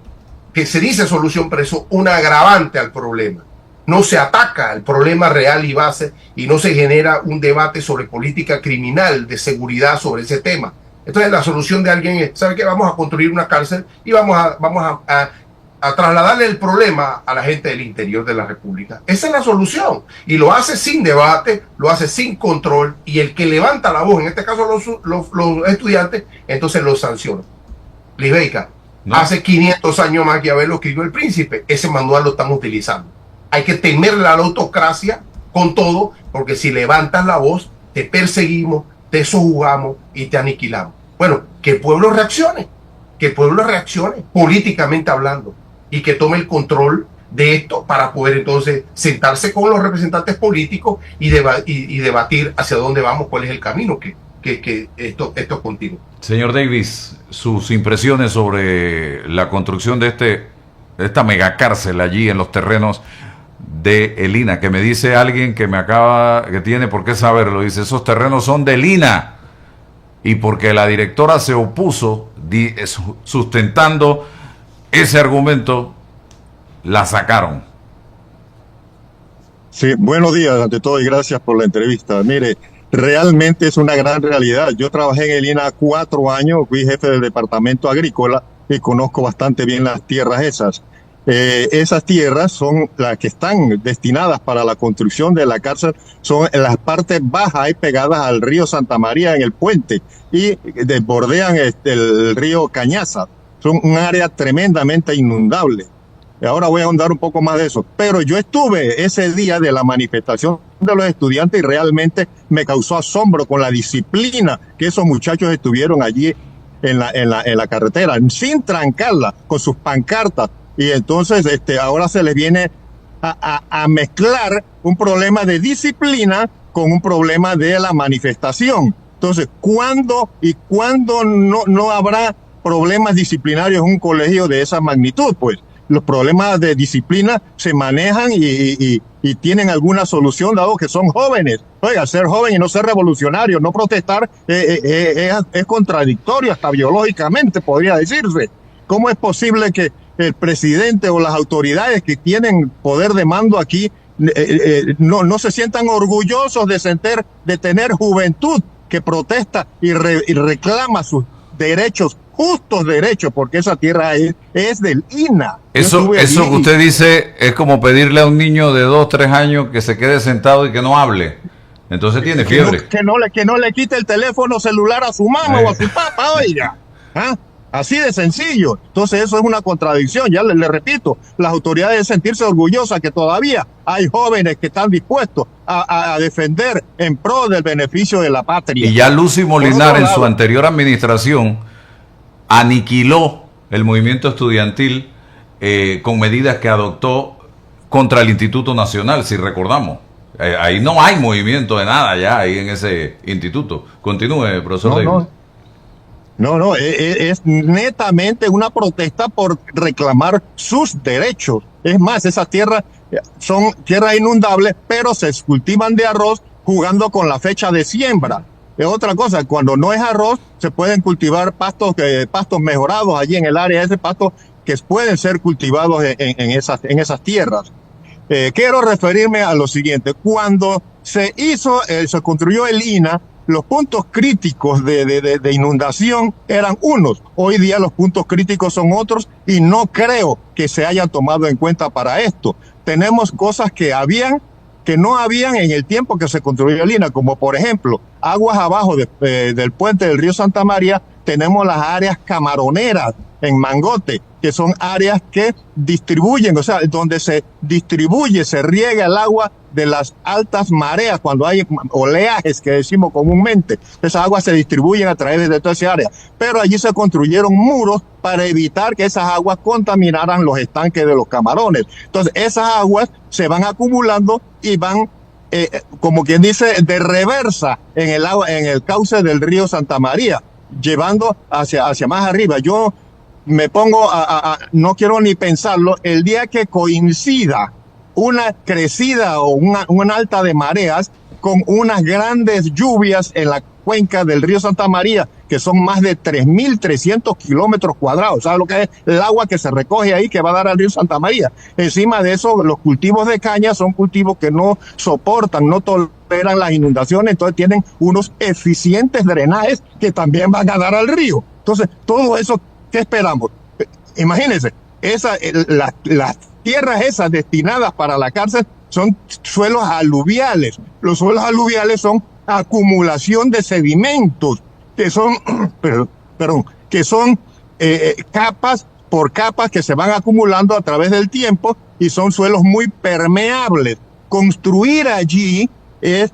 que se dice solución, pero eso un agravante al problema. no se ataca el problema real y base y no se genera un debate sobre política criminal, de seguridad sobre ese tema. Entonces la solución de alguien es, ¿sabe qué? Vamos a construir una cárcel y vamos a trasladarle el problema a la gente del interior de la República. Esa es la solución. Y lo hace sin debate, lo hace sin control, y el que levanta la voz, en este caso los estudiantes, entonces los sanciona. Lisbeica, no. Hace 500 años Maquiavelo escribió El Príncipe. Ese manual lo estamos utilizando. Hay que temerle a la autocracia con todo, porque si levantas la voz, te perseguimos, te sojuzgamos y te aniquilamos. Bueno, que el pueblo reaccione políticamente hablando, y que tome el control de esto para poder entonces sentarse con los representantes políticos y debatir hacia dónde vamos, cuál es el camino que esto continúe. Señor Davis, sus impresiones sobre la construcción de esta megacárcel allí en los terrenos de el INA, que me dice alguien que tiene por qué saberlo, dice, esos terrenos son del INA, y porque la directora se opuso, sustentando ese argumento, la sacaron. Sí, buenos días ante todo y gracias por la entrevista. Mire, realmente es una gran realidad. Yo trabajé en el INA 4 años, fui jefe del departamento agrícola y conozco bastante bien las tierras esas. Esas tierras son las que están destinadas para la construcción de la cárcel, son en las partes bajas y pegadas al río Santa María en el puente y desbordean el río Cañaza. Son un área tremendamente inundable. Ahora voy a ahondar un poco más de eso. Pero yo estuve ese día de la manifestación de los estudiantes y realmente me causó asombro con la disciplina que esos muchachos estuvieron allí en la carretera, sin trancarla, con sus pancartas. Y entonces ahora se les viene a mezclar un problema de disciplina con un problema de la manifestación. Entonces, ¿cuándo no habrá problemas disciplinarios en un colegio de esa magnitud? Pues los problemas de disciplina se manejan y tienen alguna solución, dado que son jóvenes. Oiga, ser joven y no ser revolucionario, no protestar, es contradictorio, hasta biológicamente podría decirse. ¿Cómo es posible que el presidente o las autoridades que tienen poder de mando aquí no se sientan orgullosos de tener juventud que protesta y reclama sus derechos, justos derechos, porque esa tierra es del INA? Eso que usted dice es como pedirle a un niño de 2, 3 años que se quede sentado y que no hable. Entonces tiene fiebre. Que no le quite el teléfono celular a su mamá o a su papá, oiga. ¿Ah? Así de sencillo. Entonces eso es una contradicción. Ya le repito, las autoridades deben sentirse orgullosas que todavía hay jóvenes que están dispuestos a defender en pro del beneficio de la patria. Y ya Lucy Molinar en su anterior administración aniquiló el movimiento estudiantil con medidas que adoptó contra el Instituto Nacional, si recordamos. Ahí no hay movimiento de nada ya ahí en ese instituto. Continúe, profesor Davis. No, es netamente una protesta por reclamar sus derechos. Es más, esas tierras son tierras inundables, pero se cultivan de arroz jugando con la fecha de siembra. Es otra cosa, cuando no es arroz, se pueden cultivar pastos mejorados allí en el área, ese pasto que pueden ser cultivados en esas tierras. Quiero referirme a lo siguiente. Cuando se construyó el INA, los puntos críticos de inundación eran unos. Hoy día los puntos críticos son otros y no creo que se hayan tomado en cuenta para esto. Tenemos cosas que no habían en el tiempo que se construyó el INA, como por ejemplo, aguas abajo del puente del río Santa María, tenemos las áreas camaroneras en Mangote, que son áreas que distribuyen, o sea, donde se riega el agua de las altas mareas, cuando hay oleajes que decimos comúnmente. Esas aguas se distribuyen a través de toda esa área. Pero allí se construyeron muros para evitar que esas aguas contaminaran los estanques de los camarones. Entonces, esas aguas se van acumulando y van, como quien dice, de reversa en el cauce del río Santa María, llevando hacia más arriba. Yo me pongo no quiero ni pensarlo, el día que coincida una crecida o una alta de mareas con unas grandes lluvias cuenca del río Santa María, que son más de 3.300 kilómetros cuadrados. ¿Sabes lo que es el agua que se recoge ahí que va a dar al río Santa María? Encima de eso, los cultivos de caña son cultivos que no soportan, no toleran las inundaciones, entonces tienen unos eficientes drenajes que también van a dar al río. Entonces, todo eso, ¿qué esperamos? Imagínense, las tierras esas destinadas para la cárcel son suelos aluviales. Los suelos aluviales son acumulación de sedimentos, que son, que son capas por capas que se van acumulando a través del tiempo y son suelos muy permeables. Construir allí es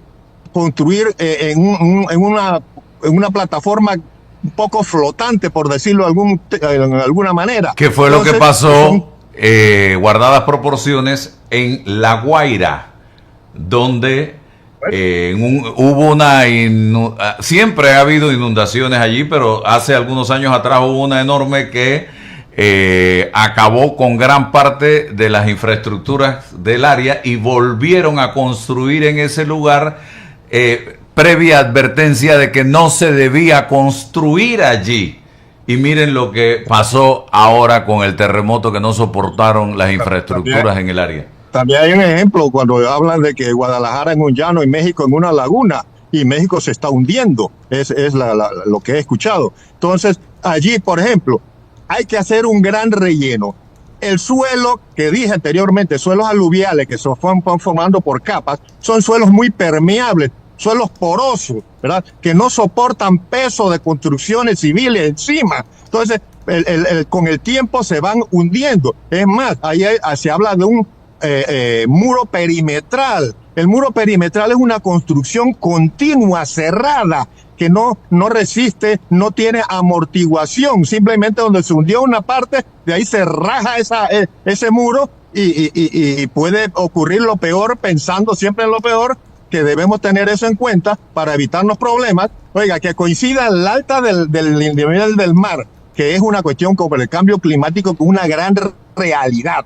construir en una plataforma un poco flotante, por decirlo en alguna manera. ¿Qué fue lo que pasó, guardadas proporciones, en La Guaira, donde hubo siempre ha habido inundaciones allí, pero hace algunos años atrás hubo una enorme que acabó con gran parte de las infraestructuras del área y volvieron a construir en ese lugar previa advertencia de que no se debía construir allí. Y miren lo que pasó ahora con el terremoto, que no soportaron las infraestructuras en el área. También hay un ejemplo cuando hablan de que Guadalajara en un llano y México en una laguna, y México se está hundiendo. Es lo que he escuchado. Entonces, allí, por ejemplo, hay que hacer un gran relleno. El suelo que dije anteriormente, suelos aluviales que se van formando por capas, son suelos muy permeables, suelos porosos, ¿verdad? Que no soportan peso de construcciones civiles encima. Entonces, con el tiempo se van hundiendo. Es más, ahí se habla de un muro perimetral. El muro perimetral es una construcción continua, cerrada, que no resiste, no tiene amortiguación. Simplemente donde se hundió una parte, de ahí se raja ese muro y puede ocurrir lo peor, pensando siempre en lo peor, que debemos tener eso en cuenta para evitarnos problemas. Oiga, que coincida el alta del nivel del mar, que es una cuestión como el cambio climático, con una gran realidad.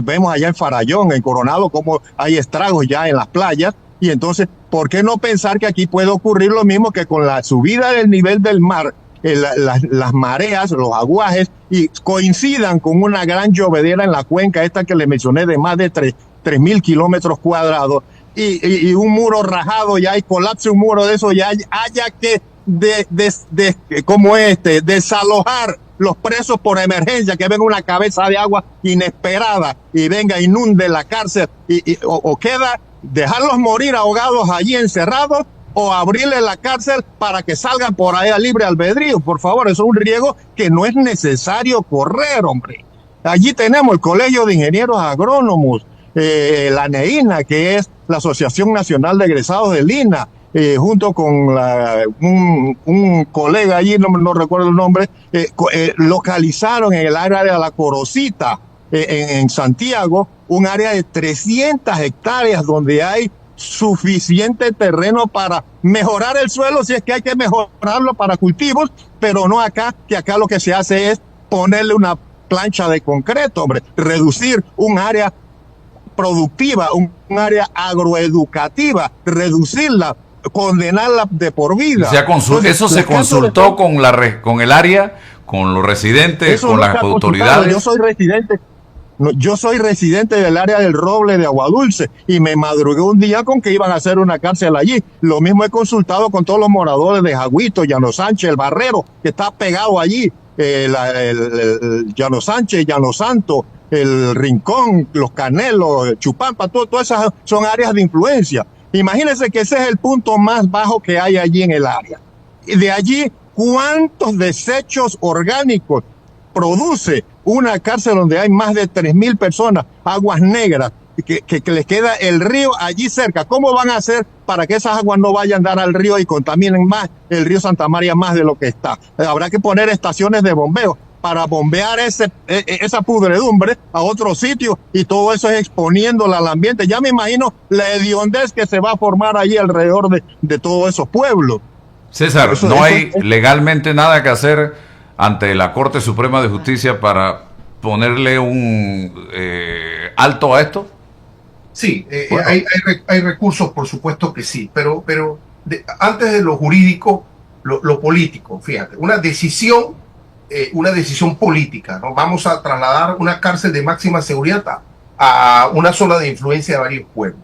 Vemos allá en Farallón, en Coronado, cómo hay estragos ya en las playas, y entonces, ¿por qué no pensar que aquí puede ocurrir lo mismo, que con la subida del nivel del mar, las mareas, los aguajes, y coincidan con una gran llovedera en la cuenca esta que le mencioné de más de 3.000 kilómetros cuadrados, y un muro rajado, ya hay colapse, un muro de eso, ya haya que desalojar los presos por emergencia, que venga una cabeza de agua inesperada y venga, inunde la cárcel, o queda dejarlos morir ahogados allí encerrados, o abrirle la cárcel para que salgan por ahí a libre albedrío. Por favor, eso es un riesgo que no es necesario correr, hombre. Allí tenemos el Colegio de Ingenieros Agrónomos, la NEINA, que es la Asociación Nacional de Egresados del INA, junto con un colega allí, no recuerdo el nombre, localizaron en el área de La Corocita, en Santiago, un área de 300 hectáreas donde hay suficiente terreno para mejorar el suelo, si es que hay que mejorarlo para cultivos, pero no acá, que acá lo que se hace es ponerle una plancha de concreto, hombre, reducir un área productiva, un área agroeducativa, reducirla, condenarla de por vida. Entonces, eso se consultó con el área, con los residentes, con las autoridades. Yo soy residente del área del Roble de Aguadulce y me madrugué un día con que iban a hacer una cárcel allí. Lo mismo he consultado con todos los moradores de Jagüito, Llano Sánchez, el Barrero, que está pegado allí, el Llano Sánchez, Llano Santo, el Rincón, los Canelos, Chupampa, todas esas son áreas de influencia. Imagínense que ese es el punto más bajo que hay allí en el área. Y de allí, ¿cuántos desechos orgánicos produce una cárcel donde hay más de 3.000 personas, aguas negras, que les queda el río allí cerca? ¿Cómo van a hacer para que esas aguas no vayan a dar al río y contaminen más el río Santa María más de lo que está? Habrá que poner estaciones de bombeo para bombear esa pudredumbre a otro sitio, y todo eso es exponiéndola al ambiente. Ya me imagino la hediondez que se va a formar allí alrededor de todos esos pueblos. César, ¿no hay legalmente nada que hacer ante la Corte Suprema de Justicia para ponerle un alto a esto? Sí, hay recursos, por supuesto que sí, pero antes de lo jurídico, lo político, fíjate, una decisión política, ¿no? Vamos a trasladar una cárcel de máxima seguridad a una zona de influencia de varios pueblos.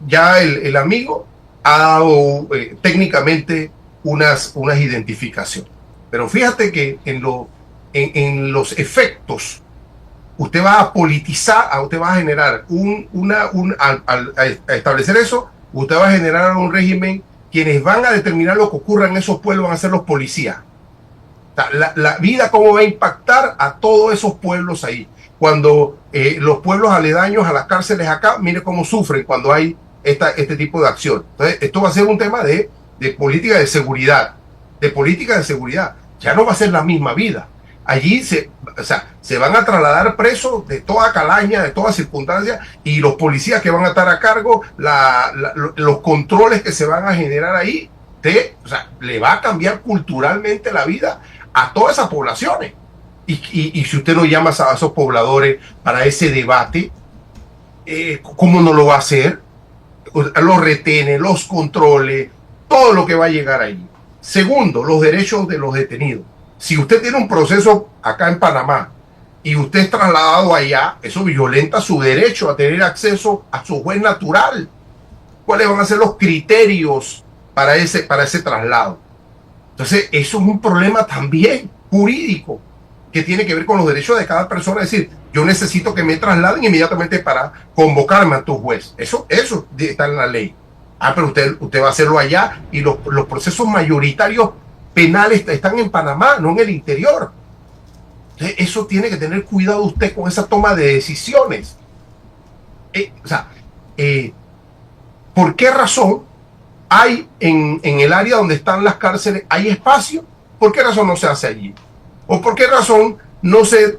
Ya el amigo ha dado técnicamente unas identificaciones. Pero fíjate que en los efectos, usted va a politizar, usted va a generar al establecer eso, usted va a generar un régimen, quienes van a determinar lo que ocurra en esos pueblos van a ser los policías. O sea, la vida cómo va a impactar a todos esos pueblos ahí. Cuando los pueblos aledaños a las cárceles acá, mire cómo sufren cuando hay este tipo de acción. Entonces, esto va a ser un tema de política de seguridad, Ya no va a ser la misma vida. Allí se van a trasladar presos de toda calaña, de todas circunstancias, y los policías que van a estar a cargo, los controles que se van a generar ahí, le va a cambiar culturalmente la vida a todas esas poblaciones. Y si usted no llama a esos pobladores para ese debate, ¿cómo no lo va a hacer? Los retenes, los controles, todo lo que va a llegar ahí. Segundo, los derechos de los detenidos. Si usted tiene un proceso acá en Panamá y usted es trasladado allá, eso violenta su derecho a tener acceso a su juez natural. ¿Cuáles van a ser los criterios para ese traslado? Entonces, eso es un problema también jurídico que tiene que ver con los derechos de cada persona. Es decir, yo necesito que me trasladen inmediatamente para convocarme a tu juez. Eso está en la ley. Pero usted va a hacerlo allá, y los procesos mayoritarios penales están en Panamá, no en el interior. Entonces, eso tiene que tener cuidado usted con esa toma de decisiones. ¿Por qué razón hay en el área donde están las cárceles, hay espacio? ¿Por qué razón no se hace allí? ¿O por qué razón no se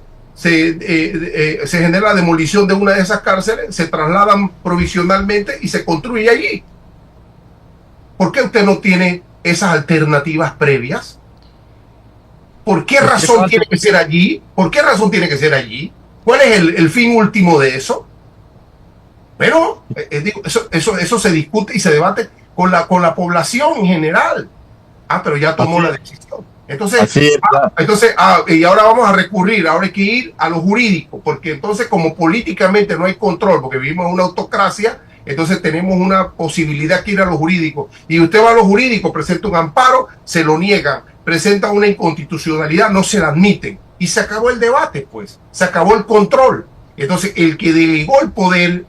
genera la demolición de una de esas cárceles, se trasladan provisionalmente y se construye allí? ¿Por qué usted no tiene esas alternativas previas? ¿Por qué razón tiene que ser allí? ¿Por qué razón tiene que ser allí? ¿Cuál es el fin último de eso? Pero eso se discute y se debate con la población en general. Pero ya tomó la decisión. Entonces, y ahora vamos a recurrir, ahora hay que ir a lo jurídico, porque entonces, como políticamente no hay control, porque vivimos en una autocracia, entonces tenemos una posibilidad que ir a lo jurídico. Y usted va a lo jurídico, presenta un amparo, se lo niegan, presenta una inconstitucionalidad, no se la admiten. Y se acabó el debate, pues, se acabó el control. Entonces, el que delegó el poder,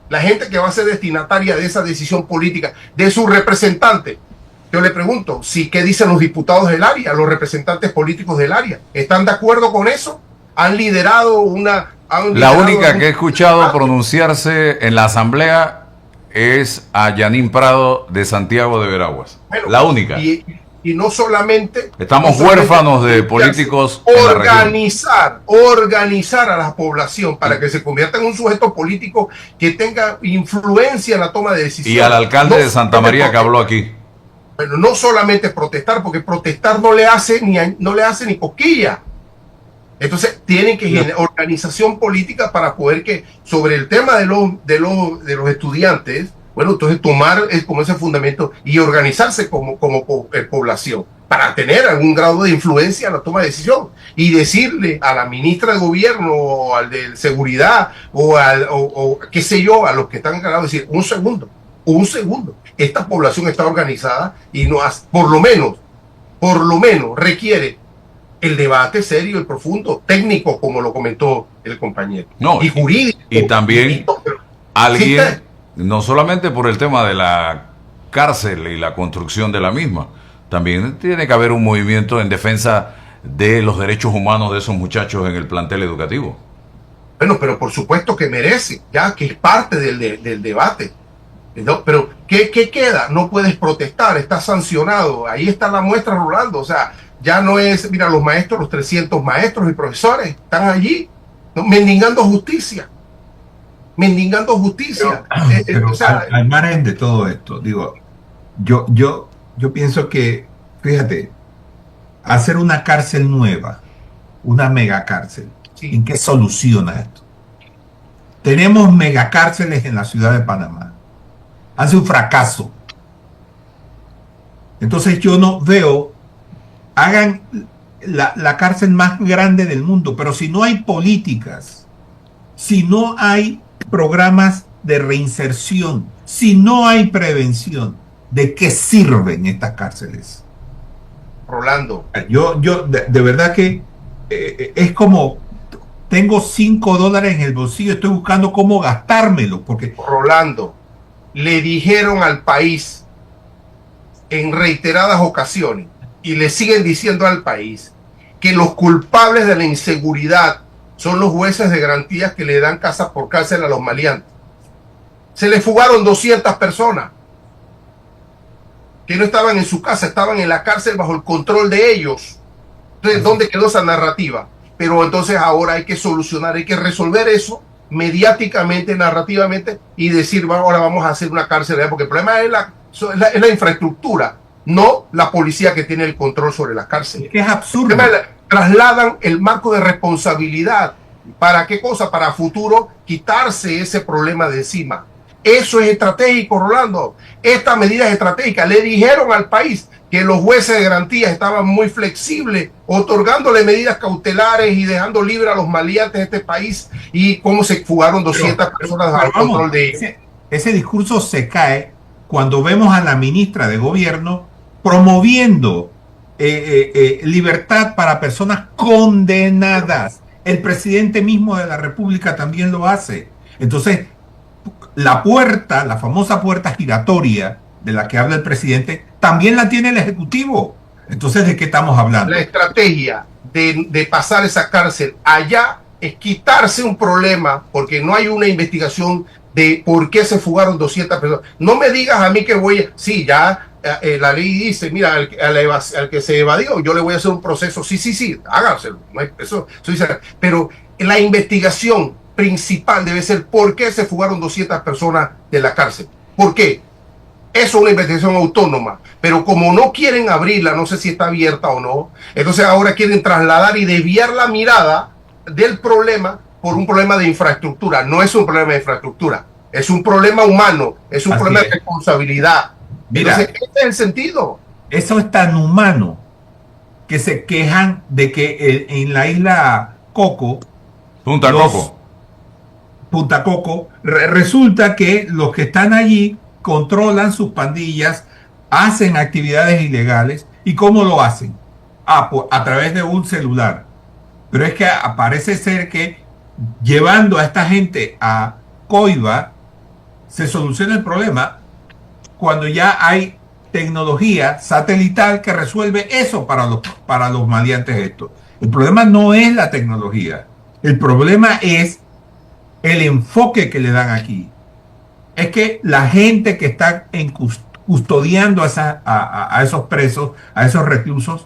la gente que va a ser destinataria de esa decisión política, de su representante, yo le pregunto, ¿qué dicen los diputados del área, los representantes políticos del área? ¿Están de acuerdo con eso? ¿Han liderado La única que he escuchado pronunciarse en la asamblea es a Yanín Prado de Santiago de Veraguas. Bueno, la única. Y no solamente... Estamos huérfanos de políticos en la región. Organizar a la población para que se convierta en un sujeto político que tenga influencia en la toma de decisiones. Y al alcalde de Santa María que habló aquí. Bueno, no solamente protestar, porque protestar no le hace ni cosquilla. Entonces tienen que generar organización política para poder que sobre el tema de los estudiantes, bueno, entonces tomar como ese fundamento y organizarse como población para tener algún grado de influencia en la toma de decisión y decirle a la ministra de gobierno o al de seguridad o qué sé yo, a los que están encargados, decir un segundo, esta población está organizada y por lo menos requiere el debate serio, el profundo, técnico, como lo comentó el compañero. No, y jurídico. Y también alguien, no solamente por el tema de la cárcel y la construcción de la misma, también tiene que haber un movimiento en defensa de los derechos humanos de esos muchachos en el plantel educativo. Bueno, pero por supuesto que merece, ya que es parte del debate. No, pero ¿qué queda? No puedes protestar, estás sancionado. Ahí está la muestra rolando. O sea, ya no es, mira, los maestros, los 300 maestros y profesores están allí, ¿no? mendigando justicia. Pero al margen de todo esto, digo, yo pienso que, fíjate, hacer una cárcel nueva, una megacárcel, sí. ¿En qué soluciona esto? Tenemos megacárceles en la ciudad de Panamá. Hace un fracaso. Entonces yo no veo, hagan la cárcel más grande del mundo, pero si no hay políticas, si no hay programas de reinserción, si no hay prevención, ¿de qué sirven estas cárceles? Rolando. Yo de verdad que es como, tengo $5 en el bolsillo, estoy buscando cómo gastármelo, porque... Rolando, le dijeron al país en reiteradas ocasiones, y le siguen diciendo al país, que los culpables de la inseguridad son los jueces de garantías que le dan casa por cárcel a los maleantes. Se le fugaron 200 personas que no estaban en su casa, estaban en la cárcel bajo el control de ellos. Entonces, ¿dónde quedó esa narrativa? Pero entonces ahora hay que solucionar, hay que resolver eso mediáticamente, narrativamente, y decir, ahora vamos a hacer una cárcel, porque el problema es la infraestructura, no la policía que tiene el control sobre las cárceles. Es absurdo. Trasladan el marco de responsabilidad. ¿Para qué cosa? Para futuro quitarse ese problema de encima. Eso es estratégico, Rolando. Esta medida es estratégica. Le dijeron al país que los jueces de garantías estaban muy flexibles, otorgándole medidas cautelares y dejando libre a los maleantes de este país, y cómo se fugaron 200 personas al control de ellos. Ese discurso se cae cuando vemos a la ministra de Gobierno promoviendo libertad para personas condenadas. El presidente mismo de la República también lo hace. Entonces, la puerta, la famosa puerta giratoria de la que habla el presidente, también la tiene el Ejecutivo. Entonces, ¿de qué estamos hablando? La estrategia de pasar esa cárcel allá es quitarse un problema, porque no hay una investigación de por qué se fugaron 200 personas. No me digas a mí que sí, ya la ley dice, mira, al que se evadió, yo le voy a hacer un proceso. Sí, hágaselo. Eso dice, pero la investigación principal debe ser por qué se fugaron 200 personas de la cárcel. ¿Por qué? Eso es una investigación autónoma, pero como no quieren abrirla, no sé si está abierta o no, entonces ahora quieren trasladar y desviar la mirada del problema por un problema de infraestructura. No es un problema de infraestructura, es un problema humano, es un problema de responsabilidad. Mira, entonces, este es el sentido. Eso es tan humano que se quejan de que en la isla Coco, Punta Coco, resulta que los que están allí controlan sus pandillas, hacen actividades ilegales. ¿Y cómo lo hacen? Pues a través de un celular. Pero es que parece ser que llevando a esta gente a Coiba se soluciona el problema cuando ya hay tecnología satelital que resuelve eso para los maleantes estos. El problema no es la tecnología, el problema es el enfoque que le dan aquí. Es que la gente que está custodiando a esos presos, a esos reclusos,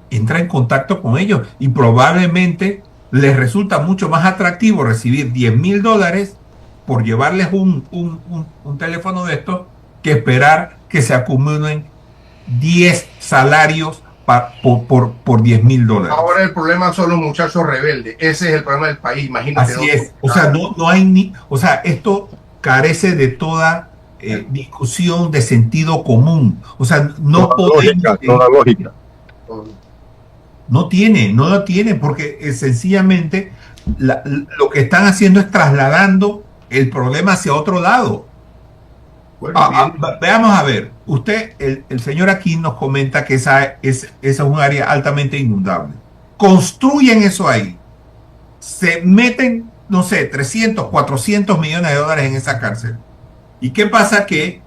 entra en contacto con ellos y probablemente les resulta mucho más atractivo recibir $10,000 por llevarles un teléfono de estos que esperar que se acumulen 10 salarios por $10,000. Ahora el problema son los muchachos rebeldes. Ese es el problema del país, imagínate. Así es. O sea, no hay esto carece de toda discusión de sentido común. O sea, no podemos... Toda lógica. No lo tiene, porque sencillamente lo que están haciendo es trasladando el problema hacia otro lado. Bueno, veamos a ver, el señor aquí nos comenta que esa es un área altamente inundable. Construyen eso ahí, se meten, no sé, 300, 400 millones de dólares en esa cárcel. ¿Y qué pasa? Que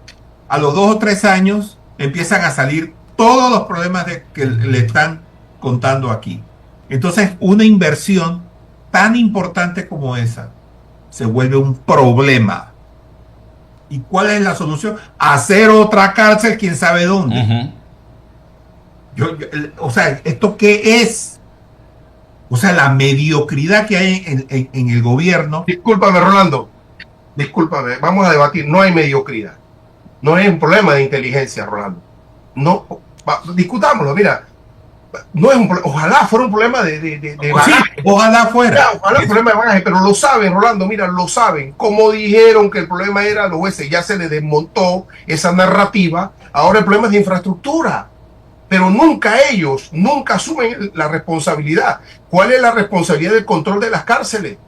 a los 2 o 3 años empiezan a salir todos los problemas que le están contando aquí. Entonces, una inversión tan importante como esa se vuelve un problema. ¿Y cuál es la solución? Hacer otra cárcel, quién sabe dónde. O sea, ¿esto qué es? O sea, la mediocridad que hay en el gobierno. Discúlpame, Rolando. Discúlpame, vamos a debatir. No hay mediocridad. No es un problema de inteligencia, Rolando. No, discutámoslo. Mira, no es ojalá fuera un problema de sí, ojalá fuera. Ojalá un problema de bagaje, pero lo saben, Rolando, mira, lo saben. Como dijeron que el problema era los jueces, ya se les desmontó esa narrativa, ahora el problema es de infraestructura. Pero nunca asumen la responsabilidad. ¿Cuál es la responsabilidad del control de las cárceles?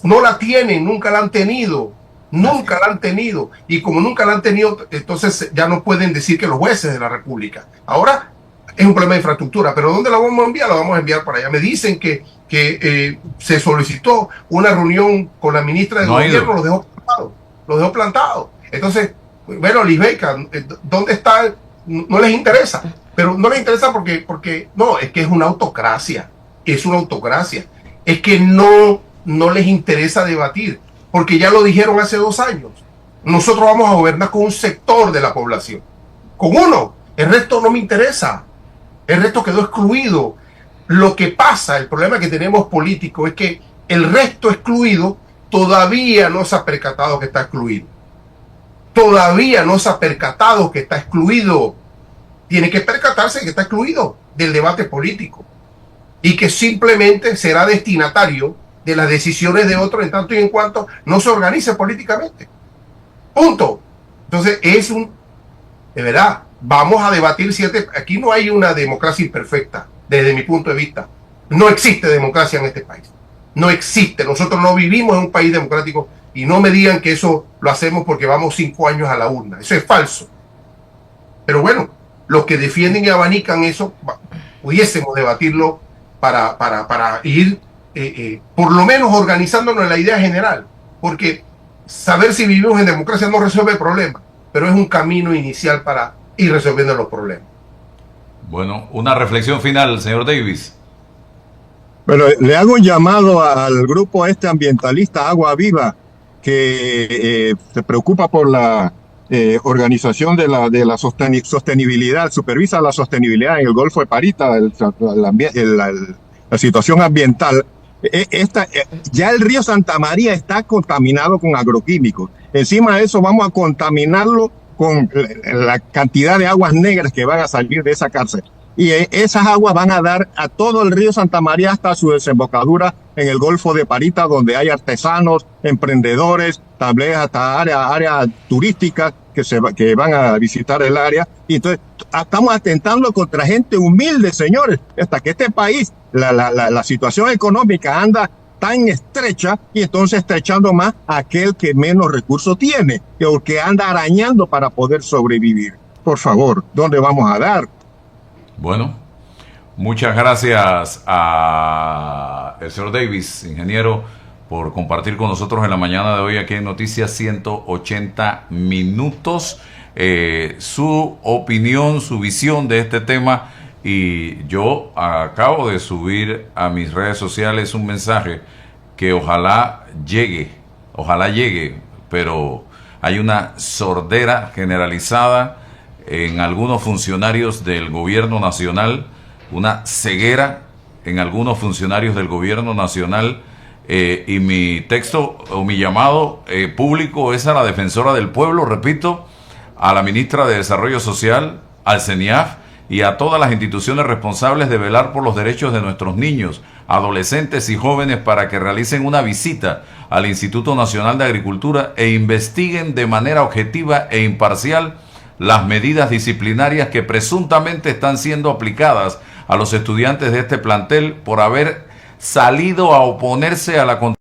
No la tienen, nunca la han tenido. Nunca la han tenido. Y como nunca la han tenido, entonces ya no pueden decir que los jueces de la República. Ahora es un problema de infraestructura. ¿Pero dónde la vamos a enviar? La vamos a enviar para allá. Me dicen que se solicitó una reunión con la ministra de Gobierno, los dejó plantados. Entonces, bueno, Lisbeca, ¿dónde está? No les interesa. Pero no les interesa porque no, es que es una autocracia. Es una autocracia. Es que no les interesa debatir. Porque ya lo dijeron hace 2 años. Nosotros vamos a gobernar con un sector de la población. Con uno. El resto no me interesa. El resto quedó excluido. Lo que pasa, el problema que tenemos político es que el resto excluido todavía no se ha percatado que está excluido. Todavía no se ha percatado que está excluido. Tiene que percatarse que está excluido del debate político. Y que simplemente será destinatario de las decisiones de otros en tanto y en cuanto no se organice políticamente. Punto. Entonces de verdad, vamos a debatir aquí no hay una democracia imperfecta, desde mi punto de vista. No existe democracia en este país. No existe. Nosotros no vivimos en un país democrático y no me digan que eso lo hacemos porque vamos 5 años a la urna. Eso es falso. Pero los que defienden y abanican eso, pudiésemos debatirlo para ir por lo menos organizándonos en la idea general, porque saber si vivimos en democracia no resuelve el problema, pero es un camino inicial para ir resolviendo los problemas. Bueno, una reflexión final, señor Davis. Bueno, le hago un llamado al grupo ambientalista Agua Viva, que se preocupa por la organización de la sostenibilidad, supervisa la sostenibilidad en el Golfo de Parita, la situación ambiental. Ya el río Santa María está contaminado con agroquímicos. Encima de eso vamos a contaminarlo con la cantidad de aguas negras que van a salir de esa cárcel. Y esas aguas van a dar a todo el río Santa María hasta su desembocadura en el Golfo de Parita, donde hay artesanos, emprendedores, también hasta áreas turísticas que van a visitar el área. Y entonces estamos atentando contra gente humilde, señores, hasta que este país, la situación económica anda tan estrecha, y entonces estrechando más a aquel que menos recursos tiene, o que anda arañando para poder sobrevivir. Por favor, ¿dónde vamos a dar? Bueno, muchas gracias a el señor Davis, ingeniero, por compartir con nosotros en la mañana de hoy aquí en Noticias 180 Minutos su opinión, su visión de este tema. Y yo acabo de subir a mis redes sociales un mensaje que ojalá llegue, pero hay una sordera generalizada en algunos funcionarios del gobierno nacional, una ceguera en algunos funcionarios del gobierno nacional, y mi texto o mi llamado público es a la defensora del pueblo, repito, a la ministra de Desarrollo Social, al CENIAF y a todas las instituciones responsables de velar por los derechos de nuestros niños, adolescentes y jóvenes para que realicen una visita al Instituto Nacional de Agricultura e investiguen de manera objetiva e imparcial las medidas disciplinarias que presuntamente están siendo aplicadas a los estudiantes de este plantel por haber salido a oponerse a la